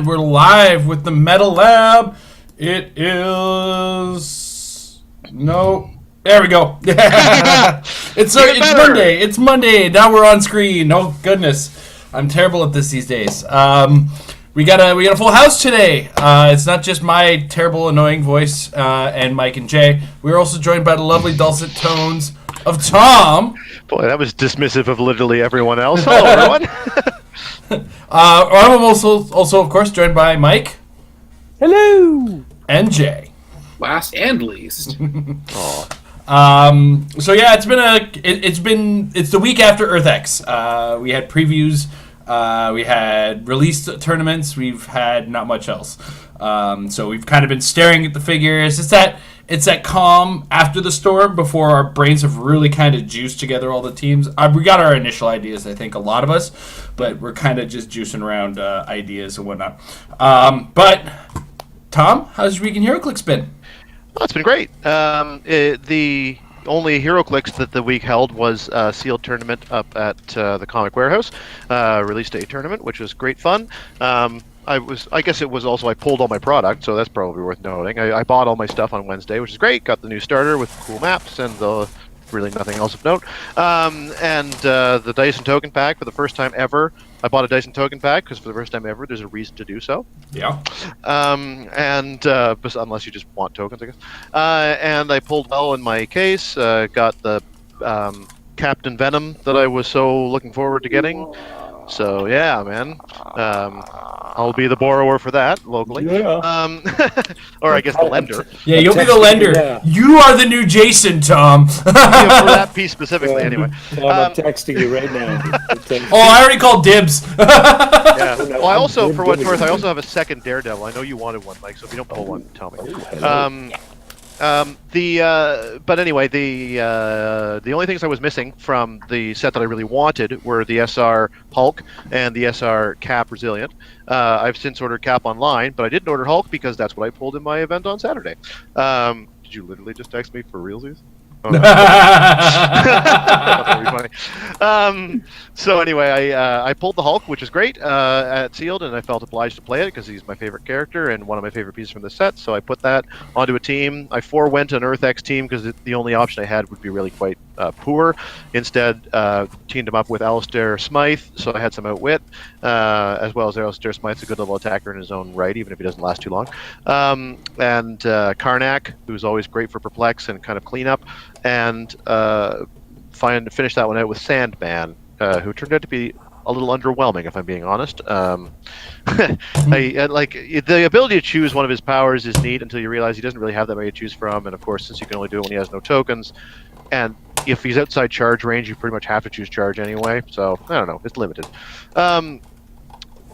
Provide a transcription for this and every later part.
we're live with the Metal Lab. It is... No. There we go. It's Monday. It's Monday. Now we're on screen. Oh, goodness. I'm terrible at this these days. We got a full house today. It's not just my terrible, annoying voice and Mike and Jay. We're also joined by the lovely dulcet tones of Tom. Boy, that was dismissive of literally everyone else. Hello, everyone. I'm also, of course, joined by Mike. Hello. And Jay. Last and least. So yeah, it's the week after EarthX. We had previews. We had release tournaments. We've had not much else. So we've kind of been staring at the figures. It's that calm after the storm before our brains have really kind of juiced together all the teams. We got our initial ideas, I think, a lot of us, but we're kind of just juicing around ideas and whatnot. But Tom, how's your week in HeroClix been? Oh, it's been great. The only HeroClix that the week held was a sealed tournament up at the Comic Warehouse, release day tournament, which was great fun. I guess it was also I pulled all my product, so that's probably worth noting. I bought all my stuff on Wednesday, which is great. Got the new starter with cool maps and really nothing else of note. And the Dyson token pack for the first time ever. I bought a Dyson token pack because for the first time ever, there's a reason to do so. Yeah. Unless you just want tokens, I guess. And I pulled well in my case. Got the Captain Venom that I was so looking forward to getting. So yeah, man. I'll be the borrower for that locally. Yeah. Or I guess the lender. Yeah, you'll be the lender. Yeah. You are the new Jason, Tom. Yeah, for that piece specifically, anyway. I'm texting you right now. I already called dibs. Yeah. Well, I also, for what it's worth, I also have a second Daredevil. I know you wanted one, Mike, so if you don't pull one, tell me. But anyway, the only things I was missing from the set that I really wanted were the SR Hulk and the SR Cap Resilient. I've since ordered Cap online, but I didn't order Hulk because that's what I pulled in my event on Saturday. Did you literally just text me for realsies? Oh, no. That would be funny. So anyway, I pulled the Hulk, which is great, at sealed, and I felt obliged to play it because he's my favorite character and one of my favorite pieces from the set. So I put that onto a team. I forewent an EarthX team because the only option I had would be really quite poor. Instead, teamed him up with Alistair Smythe, so I had some outwit, as well as Alistair Smythe's a good level attacker in his own right, even if he doesn't last too long. And Karnak, who's always great for perplex and kind of cleanup. And finish that one out with Sandman, who turned out to be a little underwhelming, if I'm being honest. The ability to choose one of his powers is neat until you realize he doesn't really have that many to choose from, and of course, since you can only do it when he has no tokens, and if he's outside charge range, you pretty much have to choose charge anyway. So I don't know, it's limited.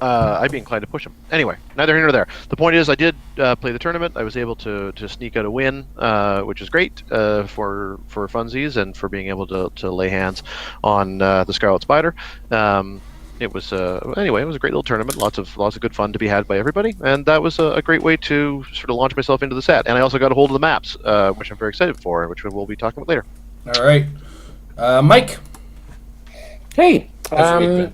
I'd be inclined to push him. Anyway, neither here nor there. The point is, I did play the tournament. I was able to sneak out a win, which is great for funsies and for being able to lay hands on the Scarlet Spider. It was anyway. It was a great little tournament. Lots of good fun to be had by everybody, and that was a great way to sort of launch myself into the set. And I also got a hold of the maps, which I'm very excited for, which we'll be talking about later. All right, Mike. Hey. Yeah,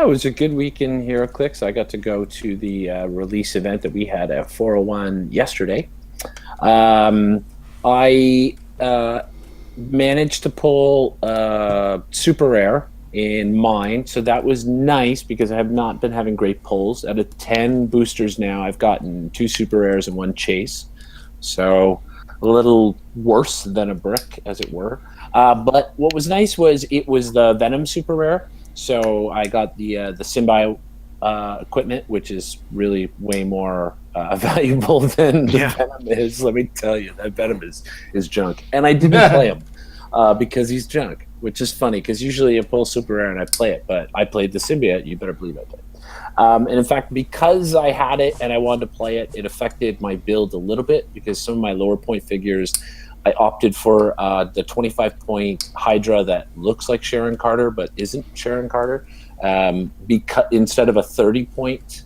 it was a good week in HeroClix. I got to go to the release event that we had at 401 yesterday. I managed to pull super rare in mine, so that was nice because I have not been having great pulls. Out of 10 boosters now, I've gotten 2 super rares and 1 chase, so a little worse than a brick, as it were. But what was nice was it was the Venom super rare, so I got the Symbio equipment, which is really way more valuable than the Venom is. Let me tell you, that Venom is junk, and I didn't play him because he's junk, which is funny because usually I pull super rare and I play it, but I played the Symbiote. You better believe I played. And in fact, because I had it and I wanted to play it, it affected my build a little bit because some of my lower point figures, I opted for the 25-point Hydra that looks like Sharon Carter but isn't Sharon Carter, because instead of a 30-point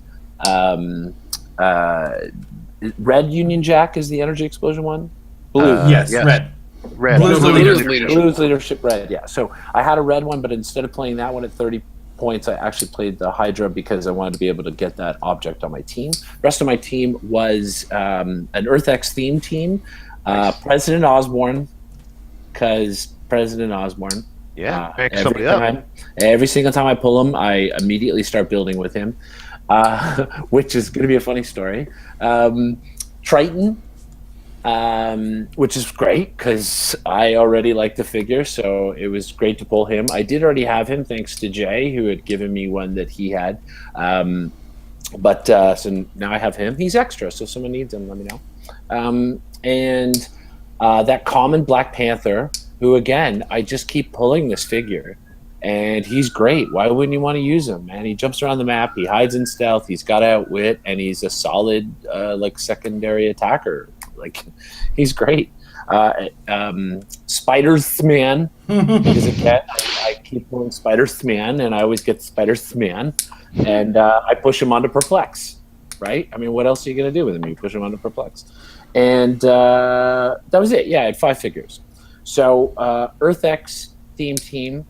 red Union Jack is the energy explosion one. Blue, yes, red. Red. Blue's leadership red. Yeah. So I had a red one, but instead of playing that one at 30 points, I actually played the Hydra because I wanted to be able to get that object on my team. The rest of my team was an EarthX theme team. Nice. President Osborne, because President Osborne. Yeah, pick somebody up. Every single time I pull him, I immediately start building with him, which is going to be a funny story. Triton, which is great because I already like the figure, so it was great to pull him. I did already have him thanks to Jay, who had given me one that he had. But so now I have him. He's extra, so if someone needs him, let me know. And that common Black Panther, who again, I just keep pulling this figure, and he's great. Why wouldn't you want to use him, man? He jumps around the map, he hides in stealth, he's got outwit, and he's a solid like secondary attacker. Like, he's great. Spider's Man, because again, I keep pulling Spider's Man, and I always get Spider's Man, and I push him onto Perplex, right? I mean, what else are you going to do with him? You push him onto Perplex. And that was it. Yeah, I had 5 figures. So EarthX theme team.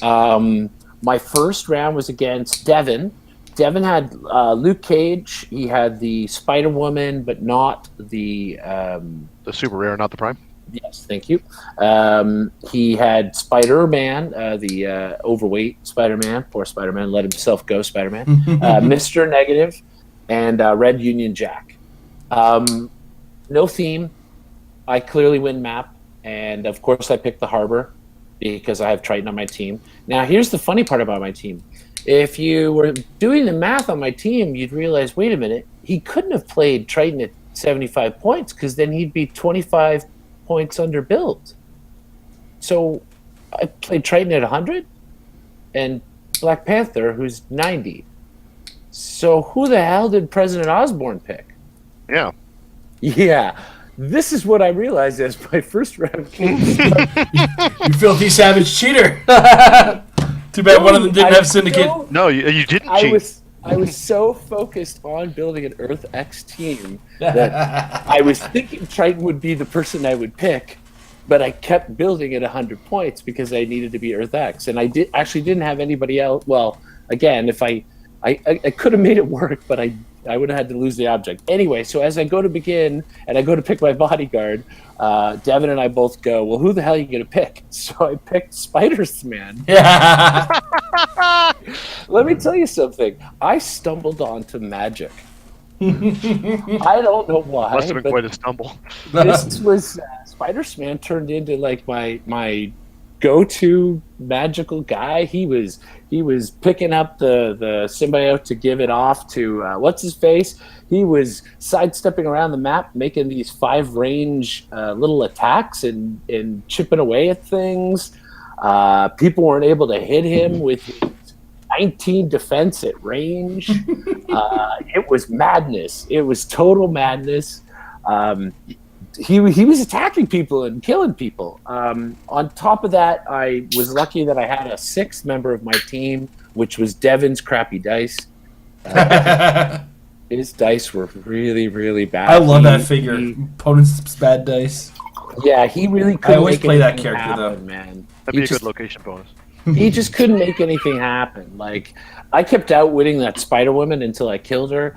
My first round was against Devin. Devin had Luke Cage. He had the Spider-Woman, but not the super rare, not the prime. Yes, thank you. He had Spider-Man, the overweight Spider-Man. Poor Spider-Man, let himself go, Spider-Man. Mr. Negative, and Red Union Jack. No theme. I clearly win map, and of course I picked the Harbor because I have Triton on my team. Now, here's the funny part about my team. If you were doing the math on my team, you'd realize, wait a minute, he couldn't have played Triton at 75 points because then he'd be 25 points under build. So I played Triton at 100 and Black Panther, who's 90. So who the hell did President Osborne pick? Yeah. Yeah. This is what I realized as my first round came. You filthy savage cheater. Too bad one of them didn't have Syndicate. No, you didn't cheat. I was so focused on building an Earth X team that I was thinking Triton would be the person I would pick, but I kept building at 100 points because I needed to be Earth X, and I didn't have anybody else. Well, again, if I could have made it work, but I would have had to lose the object. Anyway, so as I go to begin and I go to pick my bodyguard, Devin and I both go, well, who the hell are you going to pick? So I picked Spider's Man. Yeah. Let me tell you something. I stumbled onto magic. I don't know why. Must have been quite a stumble. This was Spider's Man turned into like my go-to magical guy. He was picking up the symbiote to give it off to what's his face. He was sidestepping around the map, making these 5 range little attacks and chipping away at things. People weren't able to hit him with his 19 defense at range. It was madness. It was total madness. He was attacking people and killing people. On top of that, I was lucky that I had a 6th member of my team, which was Devin's crappy dice. His dice were really, really bad. I love that figure. Opponent's bad dice. Yeah, he really couldn't. I always play that character happen, though. Man. That'd be a good location bonus. He just couldn't make anything happen. Like, I kept outwitting that Spider-Woman until I killed her.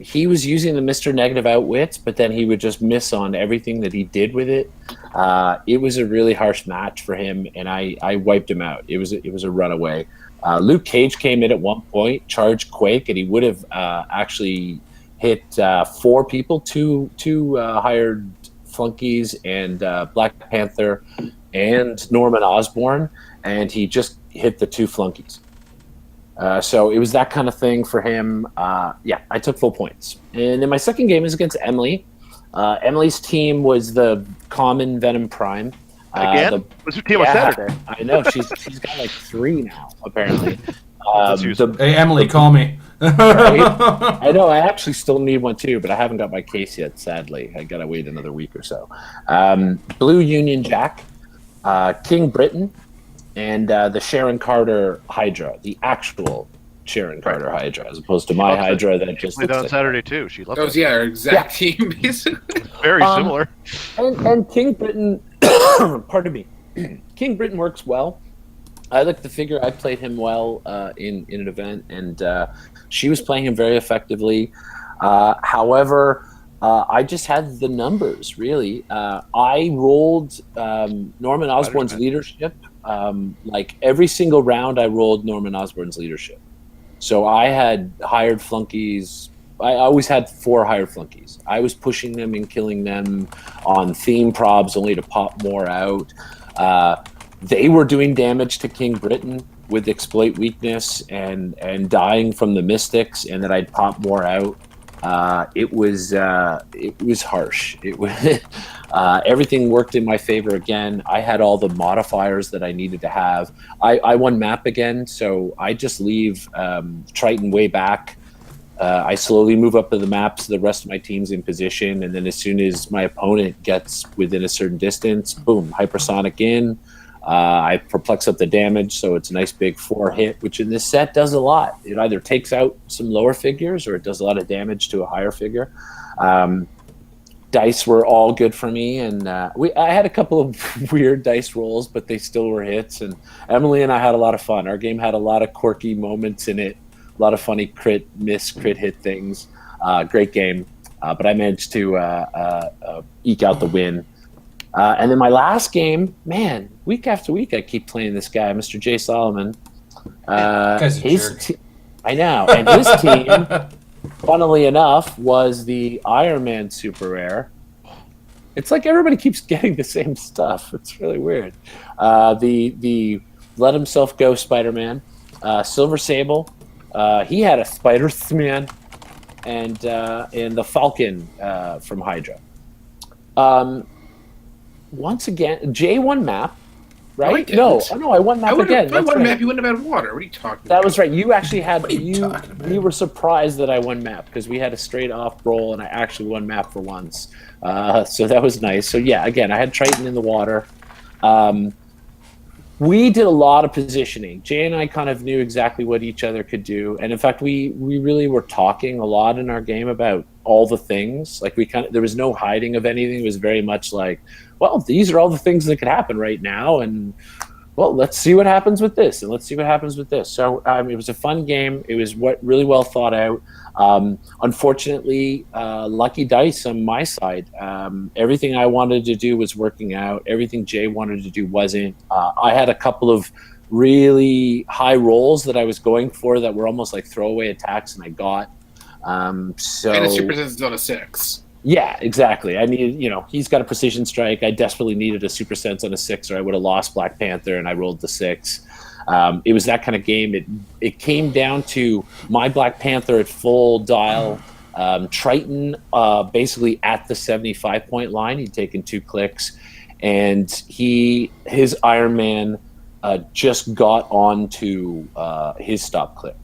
He was using the Mr. Negative outwits, but then he would just miss on everything that he did with it. It was a really harsh match for him, and I wiped him out. It was a runaway. Luke Cage came in at one point, charged Quake, and he would have actually hit 4 people, two hired flunkies, and Black Panther and Norman Osborn, and he just hit the 2 flunkies. So it was that kind of thing for him. Yeah, I took full points. And then my second game is against Emily. Emily's team was the common Venom Prime. Again? Was your team on Saturday? I know. She's got like 3 now, apparently. Hey, Emily, call me. Right? I know. I actually still need one too, but I haven't got my case yet, sadly. I got to wait another week or so. Blue Union Jack, King Britain, and the Sharon Carter Hydra, the actual Sharon Carter Hydra, as opposed to my Hydra that just played looks on like Saturday too. She loved That was our exact team, basically. Very similar. And King Britain, pardon me, King Britain works well. I like the figure. I played him well in an event, and she was playing him very effectively. However, I just had the numbers, really. I rolled Norman Osborn's leadership. Like every single round, I rolled Norman Osborn's leadership. So I had hired flunkies. I always had 4 hired flunkies. I was pushing them and killing them on theme probs only to pop more out. They were doing damage to King Britain with exploit weakness and dying from the mystics, and that I'd pop more out. It was harsh. It was everything worked in my favor again. I had all the modifiers that I needed to have. I won map again, so I just leave Triton way back. I slowly move up to the map so the rest of my team's in position, and then as soon as my opponent gets within a certain distance, boom, hypersonic in. I perplex up the damage, so it's a nice big 4 hit, which in this set does a lot. It either takes out some lower figures or it does a lot of damage to a higher figure. Dice were all good for me, and I had a couple of weird dice rolls, but they still were hits. And Emily and I had a lot of fun. Our game had a lot of quirky moments in it, a lot of funny crit hit things. Great game, but I managed to eke out the win. And then my last game, man, week after week, I keep playing this guy, Mr. J. Solomon. I know. And his team, funnily enough, was the Iron Man Super Rare. It's like everybody keeps getting the same stuff. It's really weird. The Let Himself Go Spider-Man, Silver Sable. He had a Spider-Man, and the Falcon from Hydra. Once again, Jay won map, right? No, I won map again. If I won map, you wouldn't have had water. What are you talking about? That was right. You actually had you were surprised that I won map because we had a straight off roll and I actually won map for once. So that was nice. So yeah, again, I had Triton in the water. We did a lot of positioning. Jay and I kind of knew exactly what each other could do, and in fact, we really were talking a lot in our game about all the things. Like there was no hiding of anything. It was very much like, well, these are all the things that could happen right now, and well, let's see what happens with this, and let's see what happens with this. So it was a fun game. It was really well thought out. Unfortunately, lucky dice on my side. Everything I wanted to do was working out. Everything Jay wanted to do wasn't. I had a couple of really high rolls that I was going for that were almost like throwaway attacks, and I got. And a super sense on a 6. Yeah, exactly. I needed, he's got a precision strike. I desperately needed a super sense on a 6, or I would have lost Black Panther, and I rolled the 6. It was that kind of game. It came down to my Black Panther at full dial, Triton basically at the 75-point line. He'd taken 2 clicks, and his Iron Man just got onto his stop click.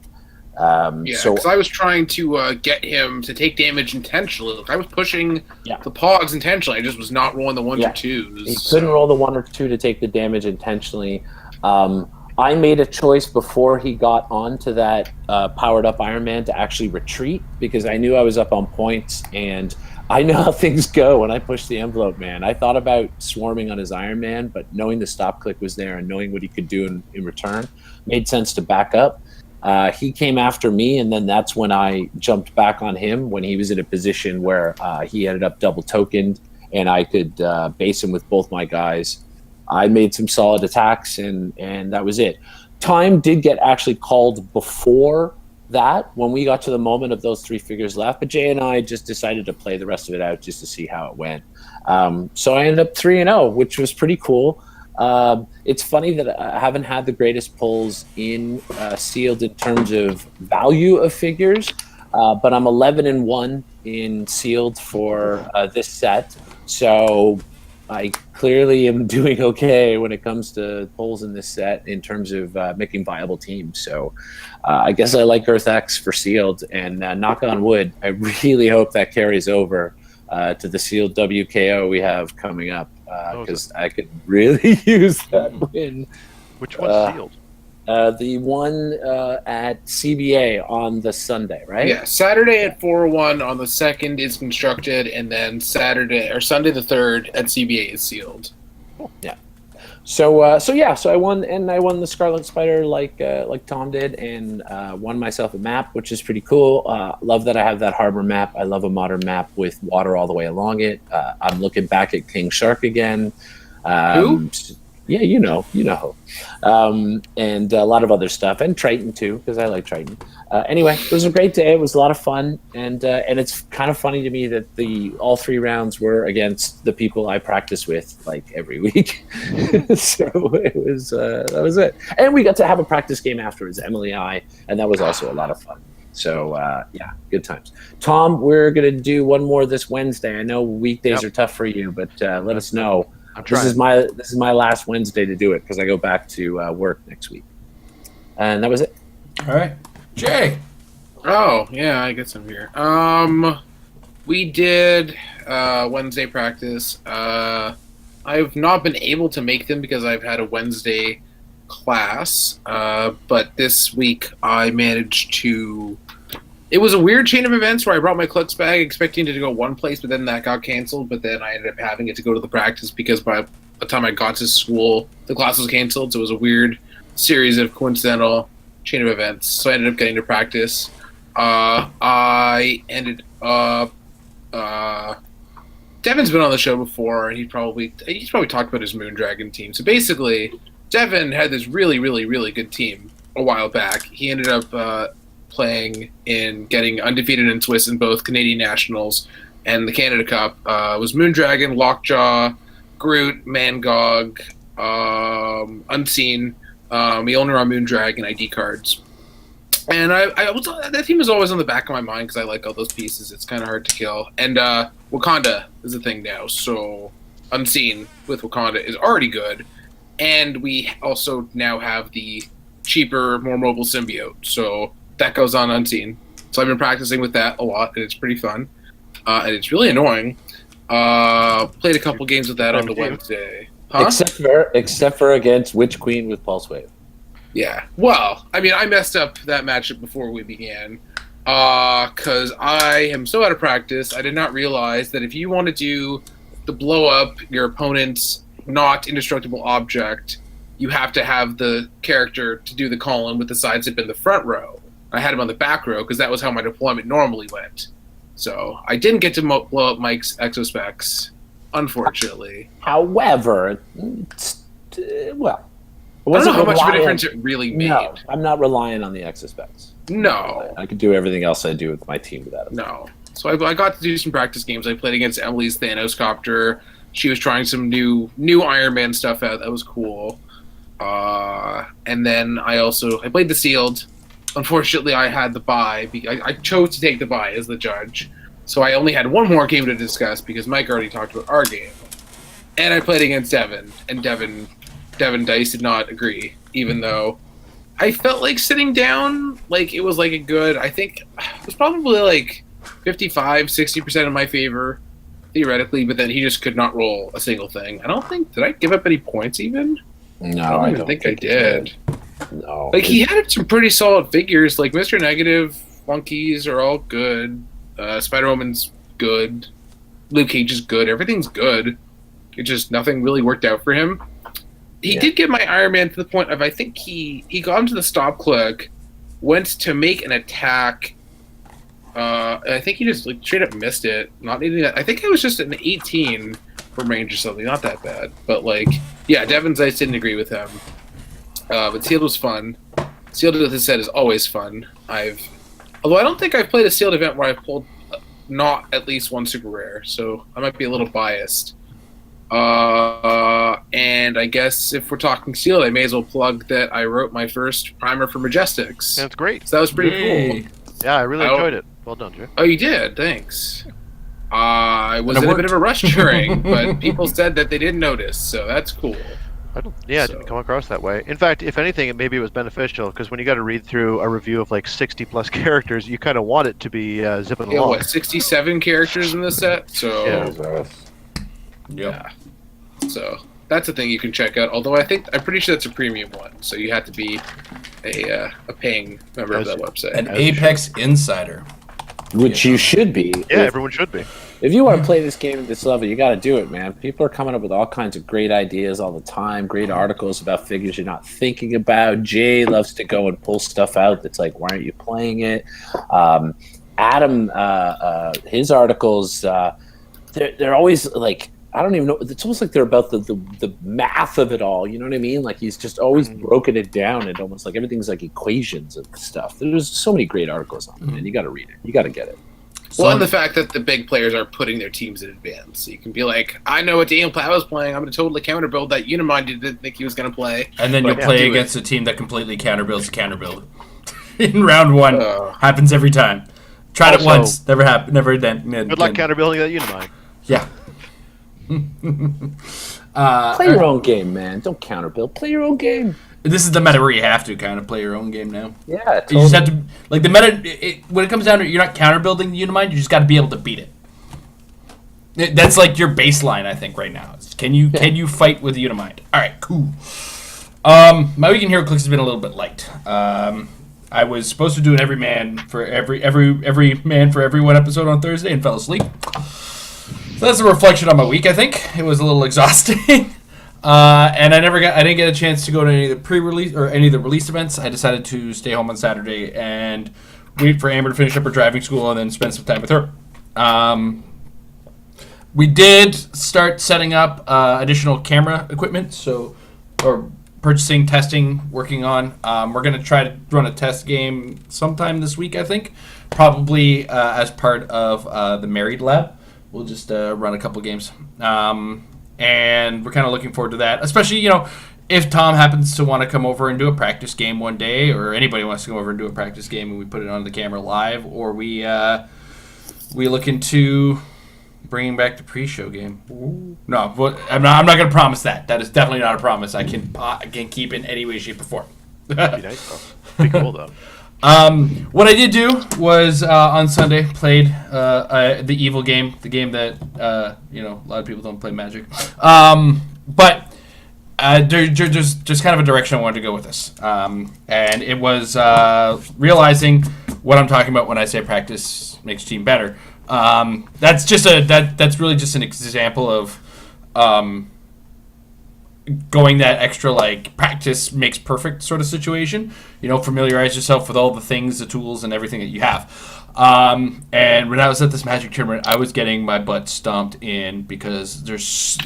Because I was trying to get him to take damage intentionally. If I was pushing the pogs intentionally, I just was not rolling the 1s or 2s. He couldn't roll the 1 or 2 to take the damage intentionally. I made a choice before he got onto that powered up Iron Man to actually retreat because I knew I was up on points, and I know how things go when I push the envelope, man. I thought about swarming on his Iron Man, but knowing the stop click was there and knowing what he could do in return made sense to back up. He came after me, and then that's when I jumped back on him when he was in a position where he ended up double tokened, and I could base him with both my guys. I made some solid attacks, and that was it. Time did get actually called before that when we got to the moment of those 3 figures left, but Jay and I just decided to play the rest of it out just to see how it went. So I ended up 3-0, which was pretty cool. It's funny that I haven't had the greatest pulls in sealed in terms of value of figures, but I'm 11-1 in sealed for this set. So I clearly am doing okay when it comes to pulls in this set in terms of making viable teams. So I guess I like Earth X for sealed, and knock on wood, I really hope that carries over to the sealed WKO we have coming up, because I could really use that win. Which one's sealed? The one at CBA on the Sunday, right? Yeah, Saturday at 4:01 on the 2nd is constructed, and then Sunday the 3rd at CBA is sealed. Yeah. So I won, and I won the Scarlet Spider like Tom did, and won myself a map, which is pretty cool. Love that I have that harbor map. I love a modern map with water all the way along it. I'm looking back at King Shark again. Who? Yeah, you know, and a lot of other stuff, and Triton too, because I like Triton. Anyway, it was a great day. It was a lot of fun, and it's kind of funny to me that all 3 rounds were against the people I practice with like every week. So it was that was it, and we got to have a practice game afterwards, Emily and I, and that was also a lot of fun. So yeah, good times. Tom, we're gonna do one more this Wednesday. I know weekdays are tough for you, but let us know. This is my last Wednesday to do it because I go back to work next week, and that was it. All right, Jay. Oh yeah, I guess I'm here. We did Wednesday practice. I've not been able to make them because I've had a Wednesday class, but this week I managed to. It was a weird chain of events where I brought my Klutz bag expecting it to go one place, but then that got canceled. But then I ended up having it to go to the practice because by the time I got to school, the class was canceled. So it was a weird series of coincidental chain of events. So I ended up getting to practice. I ended up. Devin's been on the show before, and he's probably talked about his Moondragon team. So basically, Devin had this really, really, really good team a while back. He ended up playing in getting undefeated in Swiss in both Canadian Nationals and the Canada Cup. Was Moondragon, Lockjaw, Groot, Mangog, Unseen. We only run Moondragon ID cards. And that team was always on the back of my mind because I like all those pieces. It's kind of hard to kill. And Wakanda is a thing now, so Unseen with Wakanda is already good. And we also now have the cheaper, more mobile symbiote, so that goes on Unseen. So I've been practicing with that a lot, and it's pretty fun. And it's really annoying. Played a couple games with that on the Wednesday. Huh? Except for against Witch Queen with Pulse Wave. Yeah. Well, I mean, I messed up that matchup before we began. Because I am so out of practice, I did not realize that if you want to do the blow up your opponent's not indestructible object, you have to have the character to do the call-in with the side zip in the front row. I had him on the back row because that was how my deployment normally went. So I didn't get to blow up Mike's exospecs, unfortunately. However, well, I don't know how much of a difference it really made. No, I'm not relying on the exospecs. No. I could do everything else I do with my team without them. No. So I got to do some practice games. I played against Emily's Thanos Copter. She was trying some new Iron Man stuff out. That was cool. And then I played the Sealed. Unfortunately, I had the bye. I chose to take the bye as the judge. So I only had one more game to discuss because Mike already talked about our game. And I played against Devin. And Devin Dice did not agree, even though I felt like sitting down, like it was like a good, I think it was probably like 55-60% in my favor, theoretically, but then he just could not roll a single thing. Did I give up any points even? No, I don't think I did. No. Like, he had some pretty solid figures. Like, Mr. Negative, Monkeys are all good. Spider-Woman's good. Luke Cage is good. Everything's good. It just, nothing really worked out for him. He did get my Iron Man to the point of, I think he got him to the stop click, went to make an attack. I think he just, like, straight up missed it. Not needing that. I think it was just an 18 from range or something. Not that bad. But, like, yeah, Devin's Dice didn't agree with him. But Sealed was fun. Sealed, as I said, is always fun. Although I don't think I've played a Sealed event where I've pulled not at least one super rare, so I might be a little biased. And I guess if we're talking Sealed, I may as well plug that I wrote my first primer for Majestics. That's great. So that was pretty cool. Yeah, I really enjoyed it. Well done, Jay. Oh, you did? Thanks. I was in a bit of a rush during, but people said that they didn't notice, so that's cool. It didn't come across that way. In fact, if anything, maybe it was beneficial, because when you got to read through a review of like 60-plus characters, you kind of want it to be zipping along. 67 characters in this set? So, yeah. So that's a thing you can check out. Although I'm pretty sure that's a premium one, so you have to be a paying member of that website. An Apex Insider. Which you should be. Yeah, everyone should be. If you want to play this game at this level, you got to do it, man. People are coming up with all kinds of great ideas all the time, great articles about figures you're not thinking about. Jay loves to go and pull stuff out that's like, why aren't you playing it? Adam, his articles, they're always like, I don't even know. It's almost like they're about the math of it all. You know what I mean? Like he's just always broken it down and almost like everything's like equations and stuff. There's so many great articles on it, and you got to read it. You got to get it. Well, and the fact that the big players are putting their teams in advance. So you can be like, I know what Daniel Plow is playing. I'm going to totally counterbuild that Unimind didn't think he was going to play. And then you'll play against a team that completely counterbuilds counterbuild. In round one. Happens every time. Tried it once. Never happened. Never then. Good luck counterbuilding that Unimind. Yeah. Play your own game, man. Don't counterbuild. Play your own game. This is the meta where you have to kind of play your own game now. Yeah, totally. You just have to, like the meta. When it comes down to it, you're not counterbuilding the Unimind. You just got to be able to beat it. That's like your baseline, I think, right now. Can you fight with the Unimind? All right, cool. My week in HeroClix has been a little bit light. I was supposed to do an every man for every one episode on Thursday and fell asleep. So that's a reflection on my week. I think it was a little exhausting. And I didn't get a chance to go to any of the pre-release or any of the release events. I decided to stay home on Saturday and wait for Amber to finish up her driving school and then spend some time with her. We did start setting up additional camera equipment, or purchasing, testing, working on. We're going to try to run a test game sometime this week, I think, probably as part of the Married Lab. We'll just run a couple games. And we're kind of looking forward to that, especially, if Tom happens to want to come over and do a practice game one day, or anybody wants to come over and do a practice game and we put it on the camera live, or we look into bringing back the pre-show game. Ooh. No, I'm not going to promise that. That is definitely not a promise I can keep in any way, shape, or form. That'd be nice, though. Be cool, though. What I did do was on Sunday played the Evil game, the game that a lot of people don't play Magic, but there's just kind of a direction I wanted to go with this, and it was realizing what I'm talking about when I say practice makes team better. That's really just an example of going that extra, like, practice makes perfect sort of situation. Familiarize yourself with all the things, the tools, and everything that you have. And when I was at this Magic tournament, I was getting my butt stomped in because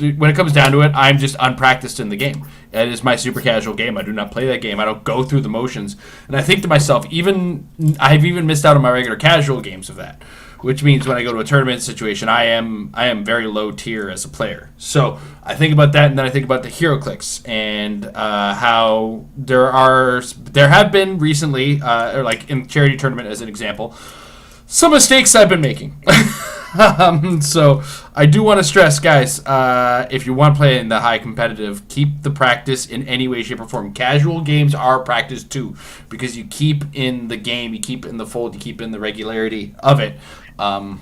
when it comes down to it, I'm just unpracticed in the game. It is my super casual game. I do not play that game. I don't go through the motions. And I think to myself, I've even missed out on my regular casual games of that. Which means when I go to a tournament situation, I am very low tier as a player. So I think about that, and then I think about the HeroClix and how there have been recently, or like in charity tournament as an example, some mistakes I've been making. So I do want to stress, guys, if you want to play in the high competitive, keep the practice in any way, shape, or form. Casual games are practice too, because you keep in the game, you keep in the fold, you keep in the regularity of it. And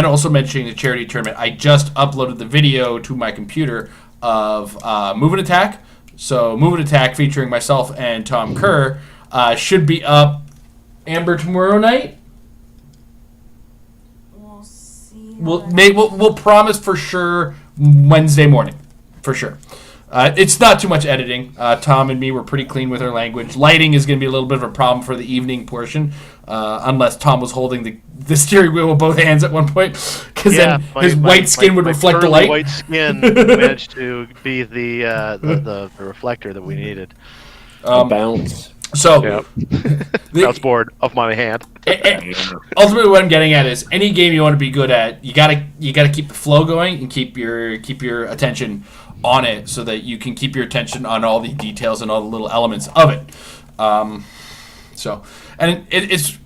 also mentioning the charity tournament, I just uploaded the video to my computer of Move and Attack. So Move and Attack featuring myself and Tom Kerr should be up, Amber, tomorrow night. We'll see. We'll promise for sure Wednesday morning, for sure. It's not too much editing. Tom and me were pretty clean with our language. Lighting is going to be a little bit of a problem for the evening portion, unless Tom was holding the steering wheel with both hands at one point, because then his white skin would reflect the light. White skin managed to be the reflector that we needed. Bounce. So, bounce board of my hand. Ultimately, what I'm getting at is any game you want to be good at, you gotta keep the flow going and keep your attention on it, so that you can keep your attention on all the details and all the little elements of it.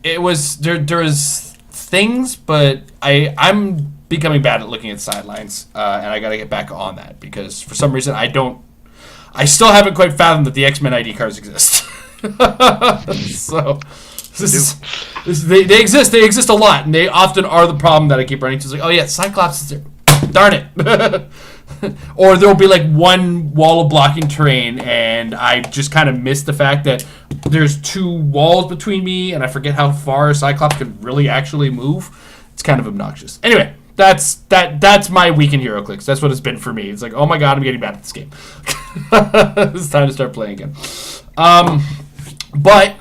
It was things, but I'm becoming bad at looking at sidelines, and I got to get back on that, because for some reason I still haven't quite fathomed that the X-Men ID cards exist. So they exist a lot, and they often are the problem that I keep running to. It's like, oh yeah, Cyclops is there. Darn it. Or there'll be like one wall of blocking terrain, and I just kind of miss the fact that there's two walls between me, and I forget how far Cyclops can really actually move. It's kind of obnoxious. Anyway, that's my week in HeroClix. That's what it's been for me. It's like, oh my god, I'm getting bad at this game. It's time to start playing again. But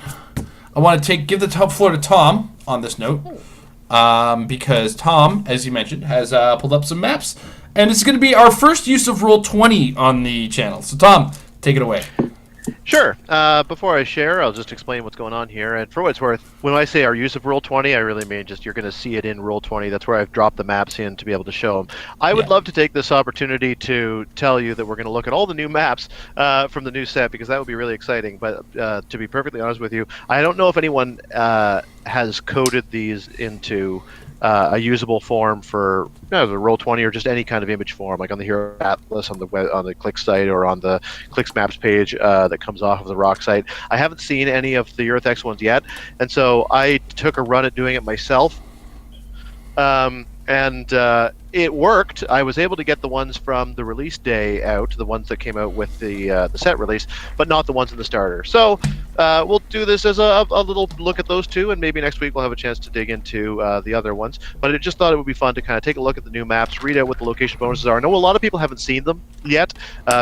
I want to give the top floor to Tom on this note, because Tom, as you mentioned, has pulled up some maps, and it's going to be our first use of Roll20 on the channel. So Tom, take it away. Sure. Before I share, I'll just explain what's going on here. And for what it's worth, when I say our use of Roll20, I really mean just you're going to see it in Roll20. That's where I've dropped the maps in to be able to show them. I would love to take this opportunity to tell you that we're going to look at all the new maps from the new set, because that would be really exciting. But to be perfectly honest with you, I don't know if anyone has coded these into a usable form for the Roll20 or just any kind of image form, like on the Hero Atlas, on the Click site, or on the Clicks Maps page that comes off of the Rock site. I haven't seen any of the EarthX ones yet, and so I took a run at doing it myself. And it worked. I was able to get the ones from the release day out, the ones that came out with the set release, but not the ones in the starter. So we'll do this as a little look at those two, and maybe next week we'll have a chance to dig into the other ones. But I just thought it would be fun to kind of take a look at the new maps, read out what the location bonuses are. I know a lot of people haven't seen them yet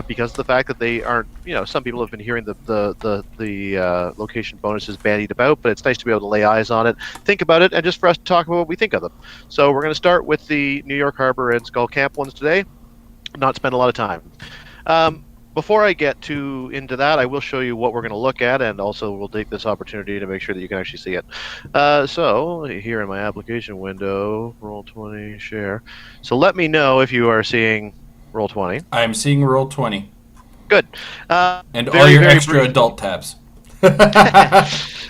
because of the fact that they aren't, some people have been hearing the location bonuses bandied about, but it's nice to be able to lay eyes on it, think about it, and just for us to talk about what we think of them. So we're going to start with the New York Harbor and Skull Camp ones today, not spend a lot of time. Before I get into that, I will show you what we're going to look at, and also we'll take this opportunity to make sure that you can actually see it. So here in my application window, Roll20 share. So let me know if you are seeing Roll20. I'm seeing Roll20. Good. And all your extra adult tabs.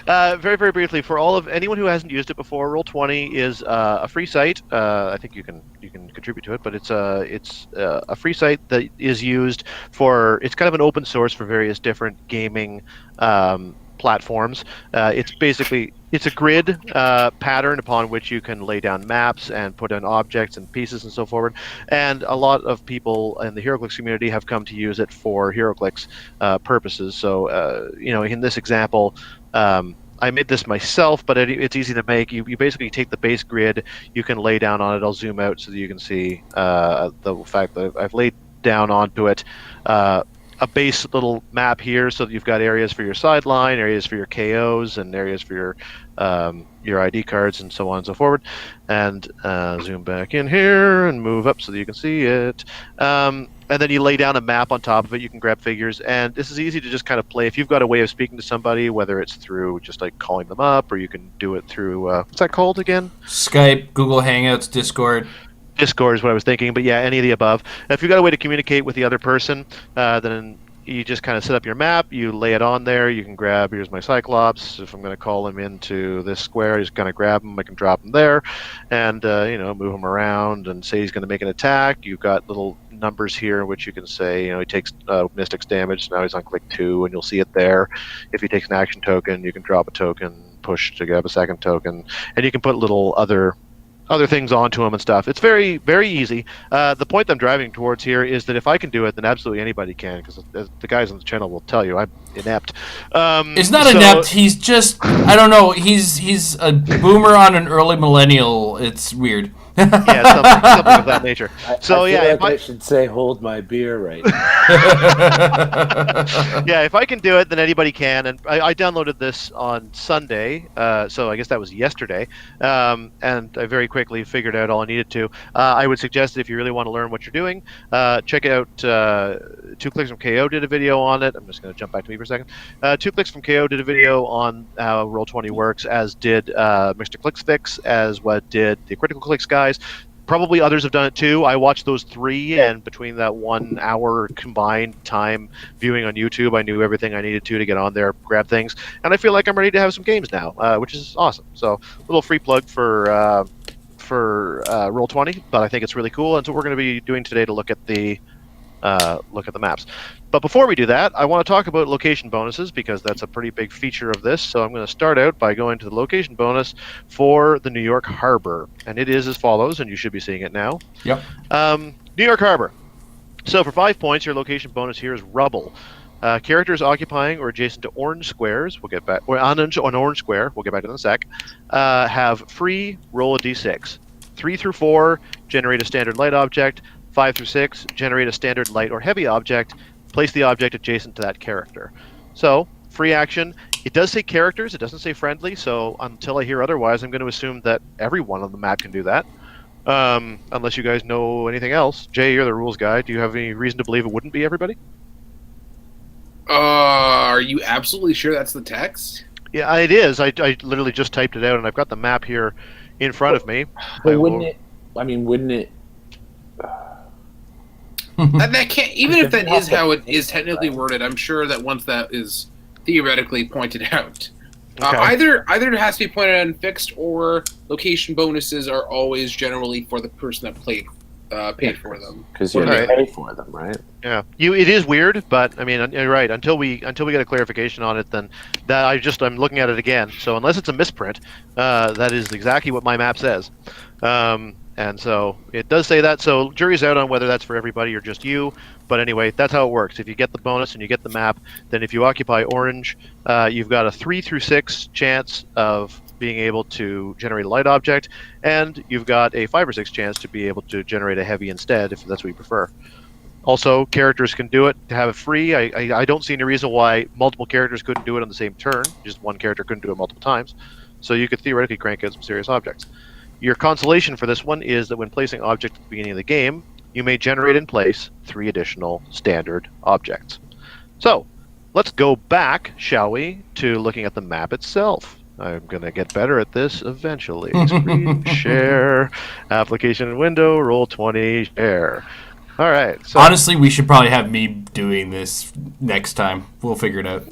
Very, very briefly, for anyone who hasn't used it before, Roll20 is a free site. I think you can contribute to it, but it's a free site that is used for. It's kind of an open source for various different gaming platforms. It's a grid pattern upon which you can lay down maps and put in objects and pieces and so forward. And a lot of people in the HeroClix community have come to use it for HeroClix purposes. So, in this example, I made this myself, but it's easy to make. You basically take the base grid, you can lay down on it. I'll zoom out so that you can see the fact that I've laid down onto it a base little map here, so that you've got areas for your sideline, areas for your KOs, and areas for your ID cards, and so on and so forward. And zoom back in here and move up so that you can see it. And then you lay down a map on top of it. You can grab figures, and this is easy to just kind of play. If you've got a way of speaking to somebody, whether it's through just like calling them up, or you can do it through what's that called again? Skype, Google Hangouts, Discord. Discord is what I was thinking, but yeah, any of the above. If you've got a way to communicate with the other person, then you just kind of set up your map, you lay it on there, you can grab, here's my Cyclops, if I'm going to call him into this square, I just kind of grab him, I can drop him there, and, move him around, and say he's going to make an attack. You've got little numbers here in which you can say, he takes Mystics damage, so now he's on click 2, and you'll see it there. If he takes an action token, you can drop a token, push to grab a second token, and you can put little other things onto them and stuff. It's very, very easy. The point I'm driving towards here is that if I can do it, then absolutely anybody can, because the guys on the channel will tell you I'm inept. It's not inept. He's just, I don't know. He's a boomer on an early millennial. It's weird. Yeah, something of that nature. So I should say, hold my beer right now. Yeah, if I can do it, then anybody can. And I downloaded this on Sunday, so I guess that was yesterday. And I very quickly figured out all I needed to. I would suggest that if you really want to learn what you're doing, check out 2 Clicks from KO did a video on it. I'm just going to jump back to me for a second. 2 Clicks from KO did a video on how Roll20 works, as did Mr. Clicksfix, as what did the Critical Clicks guys. Probably others have done it too. I watched those 3, and between that 1 hour combined time viewing on YouTube, I knew everything I needed to get on there, grab things, and I feel like I'm ready to have some games now, which is awesome. So, a little free plug for Roll20, but I think it's really cool, and so we're going to be doing today to look at the maps. But before we do that, I want to talk about location bonuses, because that's a pretty big feature of this. So I'm going to start out by going to the location bonus for the New York Harbor. And it is as follows, and you should be seeing it now. Yep. New York Harbor. So for 5 points, your location bonus here is rubble. Characters occupying or adjacent to orange squares, we'll get back, or on an orange square, we'll get back to that in a sec, have free roll a d6. 3 through 4, generate a standard light object. 5 through 6, generate a standard light or heavy object. Place the object adjacent to that character. So, free action. It does say characters, it doesn't say friendly, so until I hear otherwise, I'm going to assume that everyone on the map can do that. Unless you guys know anything else. Jay, you're the rules guy. Do you have any reason to believe it wouldn't be everybody? Are you absolutely sure that's the text? Yeah, it is. I literally just typed it out, and I've got the map here in front of me. But wouldn't it? I mean, wouldn't it? That can't. Even if that is how it is technically worded, I'm sure that once that is theoretically pointed out, Okay. either it has to be pointed out and fixed, or location bonuses are always generally for the person that paid for them. Because you have to pay for them, right? Yeah, it is weird, but I mean, you're right. Until we get a clarification on it, then I'm looking at it again. So unless it's a misprint, that is exactly what my map says. And so it does say that. So jury's out on whether that's for everybody or just you. But anyway, that's how it works. If you get the bonus and you get the map, then if you occupy orange, you've got a 3 through 6 chance of being able to generate a light object, and you've got a 5 or 6 chance to be able to generate a heavy instead, if that's what you prefer. Also, characters can do it to have it free. I don't see any reason why multiple characters couldn't do it on the same turn. Just one character couldn't do it multiple times. So you could theoretically crank out some serious objects. Your consolation for this one is that when placing objects at the beginning of the game, you may generate and place 3 additional standard objects. So, let's go back, shall we, to looking at the map itself. I'm going to get better at this eventually. Screen share, application window, roll 20, share. All right. So, honestly, we should probably have me doing this next time. We'll figure it out.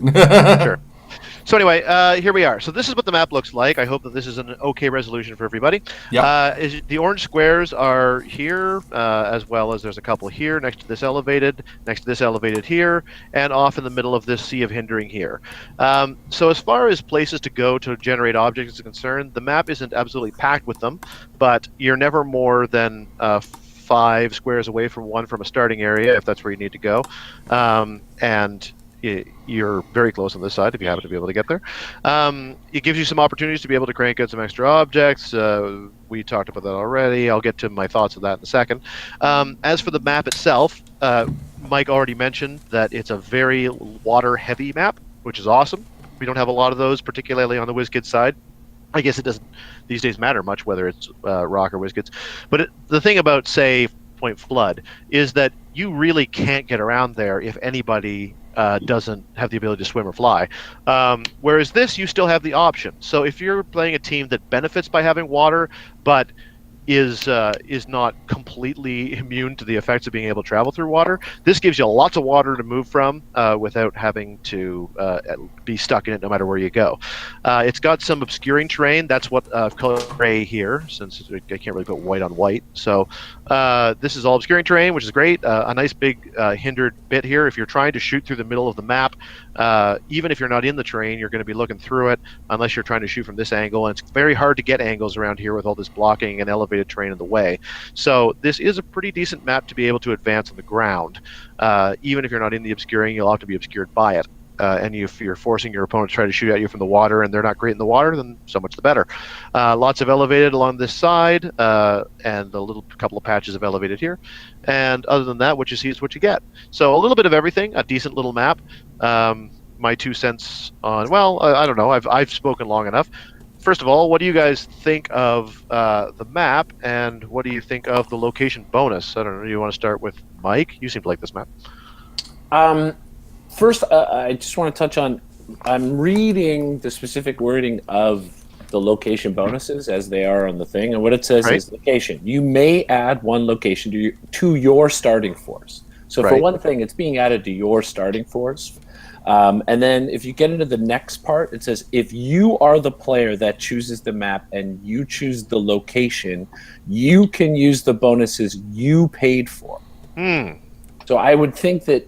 Sure. So anyway, here we are. So this is what the map looks like. I hope that this is an okay resolution for everybody. Yep. The orange squares are here, as well as there's a couple here next to this elevated here, and off in the middle of this sea of hindering here. So as far as places to go to generate objects is concerned, the map isn't absolutely packed with them, but you're never more than 5 squares away from a starting area, if that's where you need to go. And you're very close on this side if you happen to be able to get there. It gives you some opportunities to be able to crank out some extra objects. We talked about that already. I'll get to my thoughts of that in a second. As for the map itself, Mike already mentioned that it's a very water-heavy map, which is awesome. We don't have a lot of those, particularly on the WizKids side. I guess it doesn't these days matter much whether it's Rock or WizKids. But the thing about, say, Point Flood is that you really can't get around there if anybody doesn't have the ability to swim or fly. Whereas this, you still have the option. So if you're playing a team that benefits by having water, but is not completely immune to the effects of being able to travel through water, this gives you lots of water to move from without having to be stuck in it no matter where you go. It's got some obscuring terrain. That's what color gray here, since I can't really put white on white. So this is all obscuring terrain, which is great. A nice big hindered bit here. If you're trying to shoot through the middle of the map, even if you're not in the terrain, you're going to be looking through it unless you're trying to shoot from this angle. And it's very hard to get angles around here with all this blocking and elevated terrain in the way. So this is a pretty decent map to be able to advance on the ground. Even if you're not in the obscuring, you'll have to be obscured by it. And if you're forcing your opponent to try to shoot at you from the water and they're not great in the water, then so much the better. Lots of elevated along this side, and a couple of patches of elevated here. And other than that, what you see is what you get. So a little bit of everything, a decent little map. My 2 cents on, well, I don't know, I've spoken long enough. First of all, what do you guys think of the map, and what do you think of the location bonus? I don't know, you want to start with Mike? You seem to like this map. First, I just want to touch on, I'm reading the specific wording of the location bonuses as they are on the thing, and what it says is location. You may add 1 location to your starting force. So for one thing, it's being added to your starting force. And then if you get into the next part, it says if you are the player that chooses the map and you choose the location, you can use the bonuses you paid for. So I would think that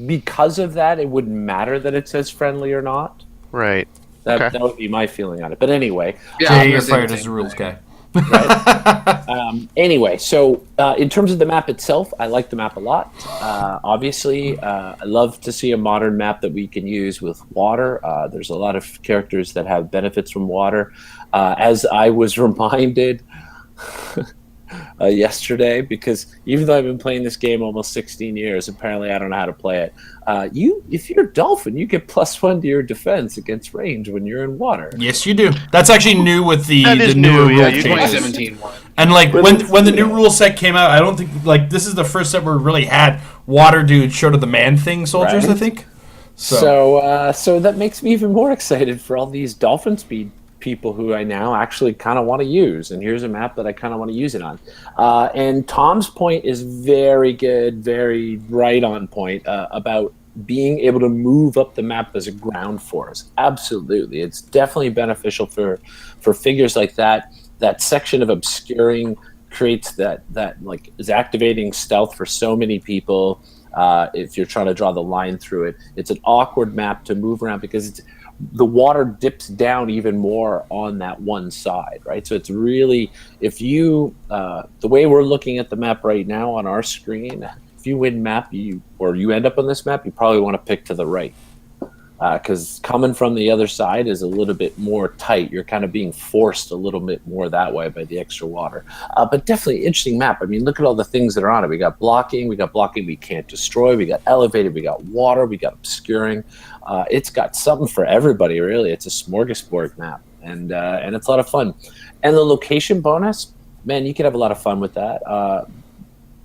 because of that, it wouldn't matter that it says friendly or not. Right. That would be my feeling on it. But anyway. Yeah, you're fired as a rules guy. Right. Anyway, so in terms of the map itself, I like the map a lot. Obviously, I love to see a modern map that we can use with water. There's a lot of characters that have benefits from water. As I was reminded yesterday, because even though I've been playing this game almost 16 years, apparently I don't know how to play it. If you're a dolphin, you get +1 to your defense against range when you're in water. Yes, you do. That's actually new with the That is newer new, yeah, rule you changes. 2017 one. And like when the new rule set came out, I don't think like this is the first set where we really had water dudes short of the man thing soldiers. Right. I think. So that makes me even more excited for all these dolphin speed people who I now actually kind of want to use. And here's a map that I kind of want to use it on. And Tom's point is very good, very right on point about being able to move up the map as a ground force. Absolutely. It's definitely beneficial for figures like that. That section of obscuring creates that like is activating stealth for so many people. If you're trying to draw the line through it, it's an awkward map to move around because the water dips down even more on that one side, right? So it's really, if you, the way we're looking at the map right now on our screen, if you win map, you end up on this map, you probably want to pick to the right. Because coming from the other side is a little bit more tight. You're kind of being forced a little bit more that way by the extra water. But definitely interesting map. I mean, look at all the things that are on it. We got blocking we can't destroy, we got elevated, we got water, we got obscuring. It's got something for everybody, really. It's a smorgasbord map, and it's a lot of fun. And the location bonus, man, you could have a lot of fun with that.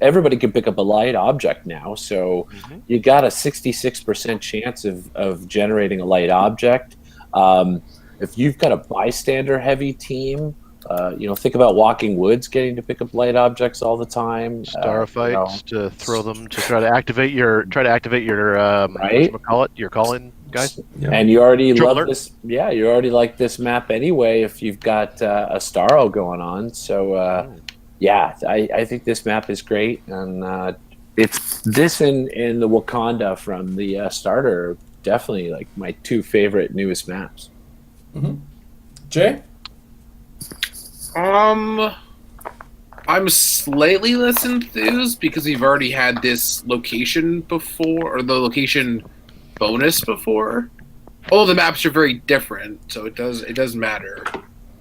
Everybody can pick up a light object now, so you got a 66% chance of generating a light object. If you've got a bystander-heavy team, think about Walking Woods getting to pick up light objects all the time. Starfights to throw them to try to activate your right? your call-in guys. Yeah. And you already Control love alert. this. Yeah, you already like this map anyway. If you've got a Starro going on, so. Yeah, I think this map is great, and it's this and the Wakanda from the starter are definitely like my two favorite newest maps. Mm-hmm. Jay? I'm slightly less enthused because we've already had this location before, or the location bonus before. All the maps are very different, so it does matter.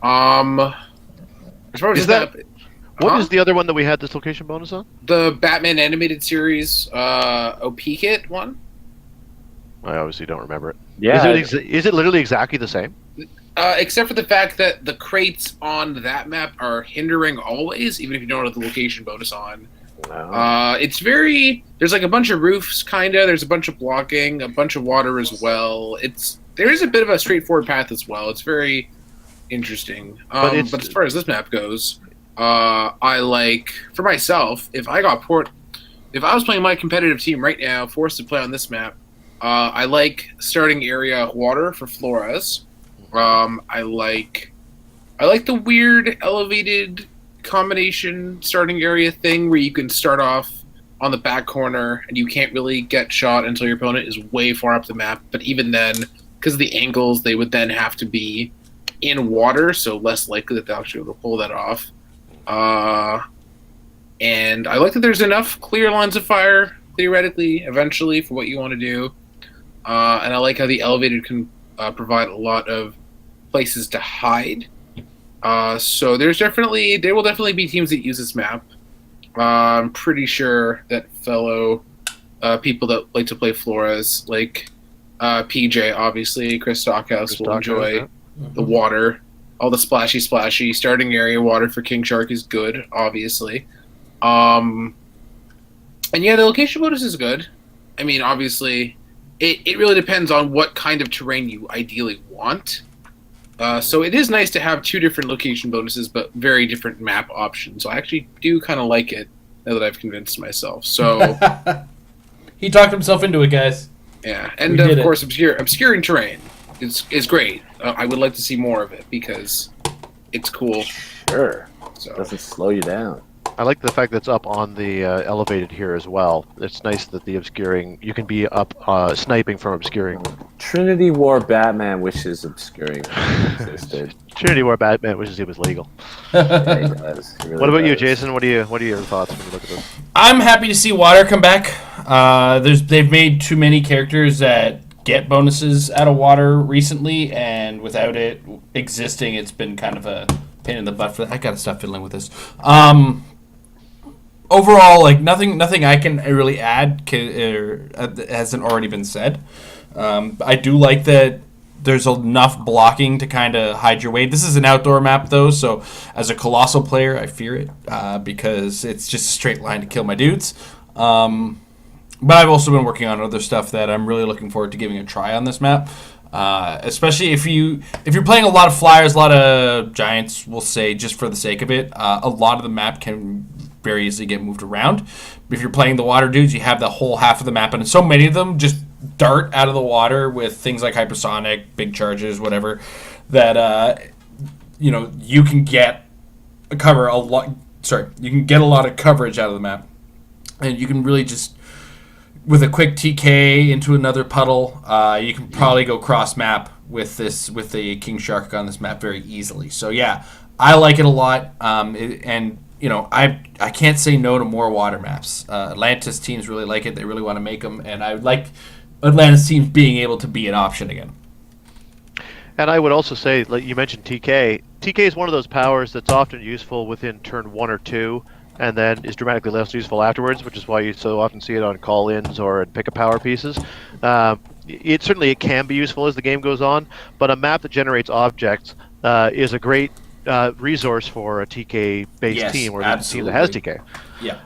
As far as Is this that- map, What is the other one that we had this location bonus on? the Batman animated series OP kit one? I obviously don't remember it. Yeah, Is it literally exactly the same? Except for the fact that the crates on that map are hindering always, even if you don't have the location bonus on. It's very. There's like a bunch of roofs, kinda. There's a bunch of blocking, a bunch of water as well. There is a bit of a straightforward path as well. It's very interesting. But as far as this map goes, I like, for myself, if I was playing my competitive team right now, forced to play on this map, I like starting area water for Flores. I like the weird elevated combination starting area thing where you can start off on the back corner and you can't really get shot until your opponent is way far up the map. But even then, because of the angles, they would then have to be in water, so less likely that they'll actually be able to pull that off. And I like that there's enough clear lines of fire, theoretically, eventually, for what you want to do. And I like how the elevated can provide a lot of places to hide. So there will definitely be teams that use this map. I'm pretty sure that fellow people that like to play Flores, like PJ, obviously, Chris Stockhouse will enjoy the water. All the splashy starting area water for King Shark is good, obviously. And yeah, the location bonus is good. I mean, obviously, it really depends on what kind of terrain you ideally want. So it is nice to have two different location bonuses, but very different map options. So I actually do kind of like it now that I've convinced myself. So He talked himself into it, guys. yeah, and We did of it. course, obscuring terrain is great. I would like to see more of it because it's cool. sure. So Doesn't slow you down. I like the fact that it's up on the elevated here as well. It's nice that the obscuring, you can be up sniping from obscuring. Trinity War Batman wishes obscuring existed. Trinity War Batman wishes it was legal. Yeah, he does. He really What about you, does. Jason? What are your thoughts when you look at this? I'm happy to see water come back. They've made too many characters that get bonuses out of water recently, and without it existing, it's been kind of a pain in the butt for that. I gotta stop fiddling with this. Overall, like nothing I can really add hasn't already been said. I do like that there's enough blocking to kind of hide your way. This is an outdoor map though, so as a Colossal player, I fear it because it's just a straight line to kill my dudes. But I've also been working on other stuff that I'm really looking forward to giving a try on this map. Especially if you're playing a lot of flyers, a lot of giants, we'll say, just for the sake of it. A lot of the map can very easily get moved around. If you're playing the water dudes, you have the whole half of the map, and so many of them just dart out of the water with things like hypersonic, big charges, whatever, that you can get a lot of coverage out of the map, and you can really just, with a quick TK into another puddle, you can probably go cross map with the King Shark on this map very easily. So yeah, I like it a lot, I can't say no to more water maps. Atlantis teams really like it; they really want to make them, and I would like Atlantis teams being able to be an option again. And I would also say, like you mentioned, TK. TK is one of those powers that's often useful within turn 1 or 2, and then is dramatically less useful afterwards, which is why you so often see it on call-ins or in pick-up power pieces. It can be useful as the game goes on, but a map that generates objects is a great resource for a TK-based team, or a team that has TK. Yeah.